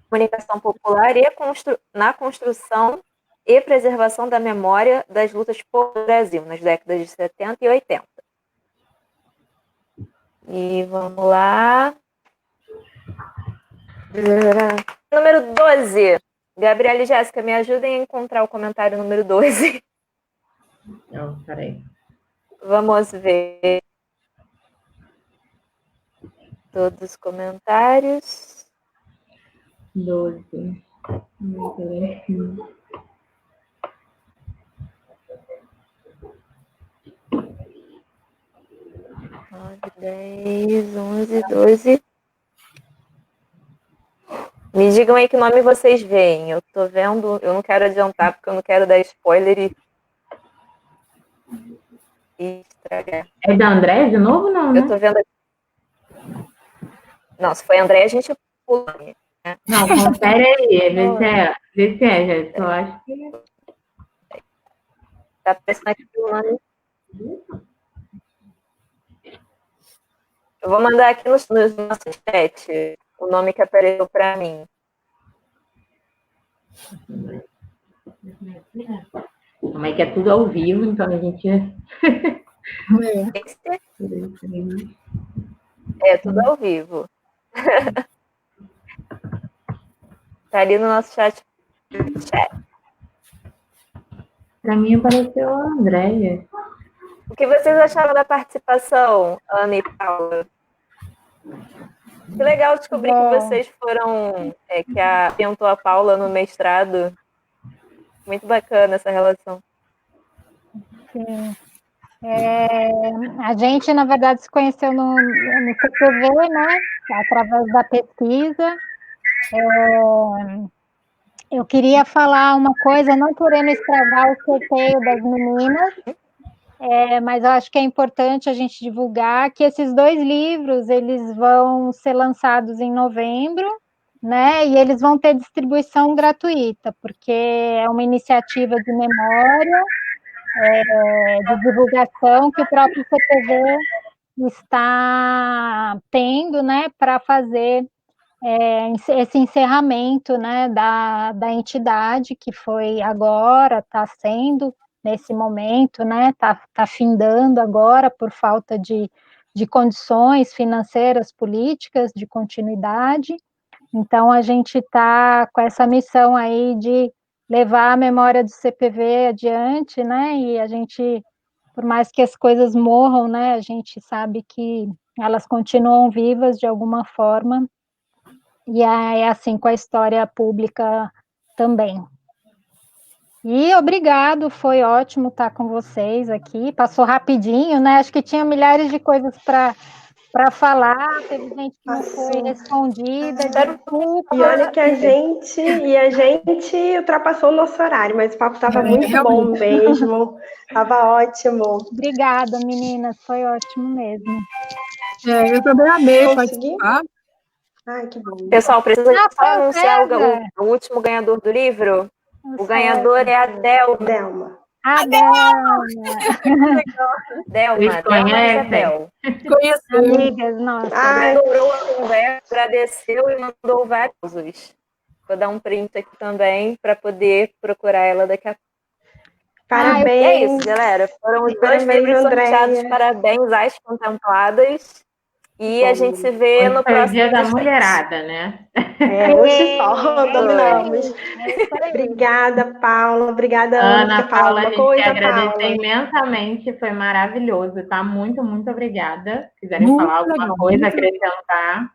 Comunicação popular e na construção e preservação da memória das lutas por Brasil, nas décadas de 70 e 80. E vamos lá. Número 12. Gabriela e Jéssica, me ajudem a encontrar o comentário número 12. Não, peraí. Vamos ver todos os comentários. 12. 10, 11, 12. Me digam aí que nome vocês veem. Eu tô vendo, eu não quero adiantar porque eu não quero dar spoiler e estragar. É da André de novo, não, né? Eu tô vendo. Não, se foi André, a gente pula. Né? Não, confere aí, vê se é, Jéssica. Eu acho que. Tá aparecendo aqui o nome. Eu vou mandar aqui no nosso chat o nome que apareceu para mim. Como é que é tudo ao vivo, então a gente. É tudo ao vivo. Tá ali no nosso chat. Para mim apareceu a Andréia. O que vocês acharam da participação, Ana e Paula? Que legal descobrir que vocês foram, que orientou a Paula no mestrado. Muito bacana essa relação. Sim. A gente, na verdade, se conheceu no CPV, né? Através da pesquisa. Eu queria falar uma coisa, não querendo estragar o sorteio das meninas, mas eu acho que é importante a gente divulgar que esses 2 livros, eles vão ser lançados em novembro, né? E eles vão ter distribuição gratuita, porque é uma iniciativa de memória, de divulgação que o próprio CPV está tendo, né, para fazer esse encerramento, né, da entidade, que foi agora, está sendo nesse momento, né, tá findando agora por falta de condições financeiras, políticas, de continuidade. Então, a gente está com essa missão aí de levar a memória do CPV adiante, né, e a gente, por mais que as coisas morram, né, a gente sabe que elas continuam vivas de alguma forma, E é assim com a história pública também. E obrigado, foi ótimo estar com vocês aqui. Passou rapidinho, né? Acho que tinha milhares de coisas para falar, teve gente que não foi respondida, desculpa. E olha que a gente ultrapassou o nosso horário, mas o papo estava muito bom mesmo, estava ótimo. Obrigada, meninas, foi ótimo mesmo. Eu também amei participar. Ai, que bom. Pessoal, precisa só anunciar o último ganhador do livro? O ganhador é a Delma. A Delma. Delma, Isabel. Amigas, nossa. Adorou a conversa, agradeceu e mandou vários usos. Vou dar um print aqui também para poder procurar ela daqui a pouco. Parabéns. E é isso, galera. Foram os dois livros sorteados. Parabéns às contempladas. E a gente se vê no próximo dia da mulherada, né? Hoje só dominamos. Obrigada, Paula. Obrigada, Ana. Paula, a gente quer agradecer imensamente. Foi maravilhoso, tá? Muito, muito obrigada. Se quiserem falar alguma coisa, acrescentar.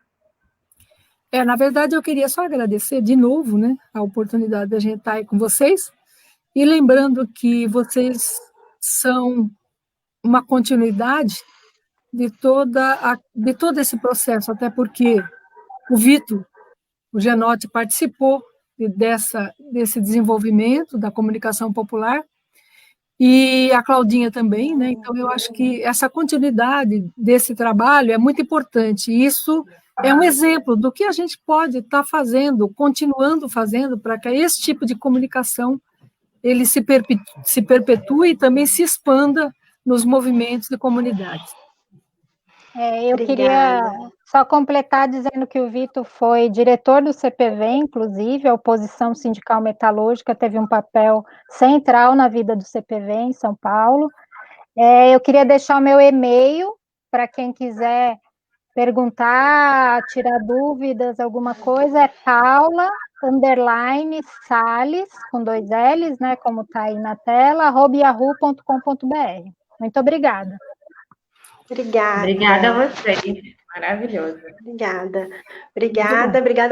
Na verdade, eu queria só agradecer de novo, né, a oportunidade de a gente estar aí com vocês. E lembrando que vocês são uma continuidade de todo esse processo, até porque o Vitor, o Genotti, participou desse desenvolvimento da comunicação popular, e a Claudinha também, né? Então, eu acho que essa continuidade desse trabalho é muito importante, e isso é um exemplo do que a gente pode estar fazendo, continuando fazendo, para que esse tipo de comunicação ele se perpetue e também se expanda nos movimentos de comunidades. Eu queria só completar dizendo que o Vitor foi diretor do CPV, inclusive, a oposição sindical metalúrgica teve um papel central na vida do CPV em São Paulo. Eu queria deixar o meu e-mail para quem quiser perguntar, tirar dúvidas, alguma coisa, é paula_Salles, com 2 L's, né, como está aí na tela, @yahoo.com.br. Muito obrigada. Obrigada a vocês. Maravilhoso. Obrigada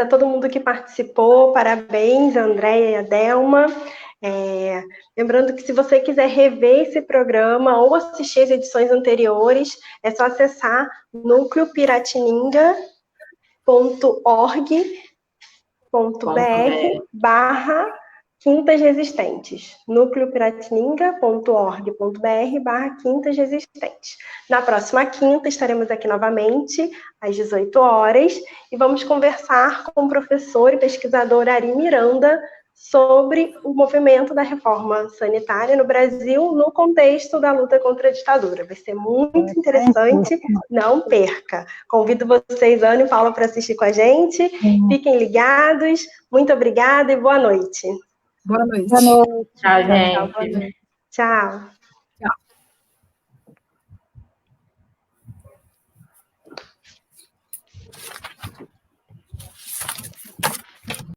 a todo mundo que participou. Parabéns, a Andréia e a Delma. Lembrando que se você quiser rever esse programa ou assistir as edições anteriores, é só acessar núcleopiratininga.org.br/Quintas Resistentes. núcleopiratininga.org.br/Quintas Resistentes. Na próxima quinta estaremos aqui novamente às 18 horas e vamos conversar com o professor e pesquisador Ari Miranda sobre o movimento da reforma sanitária no Brasil no contexto da luta contra a ditadura. Vai ser muito interessante, não perca. Convido vocês, Ana e Paula, para assistir com a gente. Fiquem ligados. Muito obrigada e boa noite. Boa noite. Boa noite. Tchau, gente. Tchau.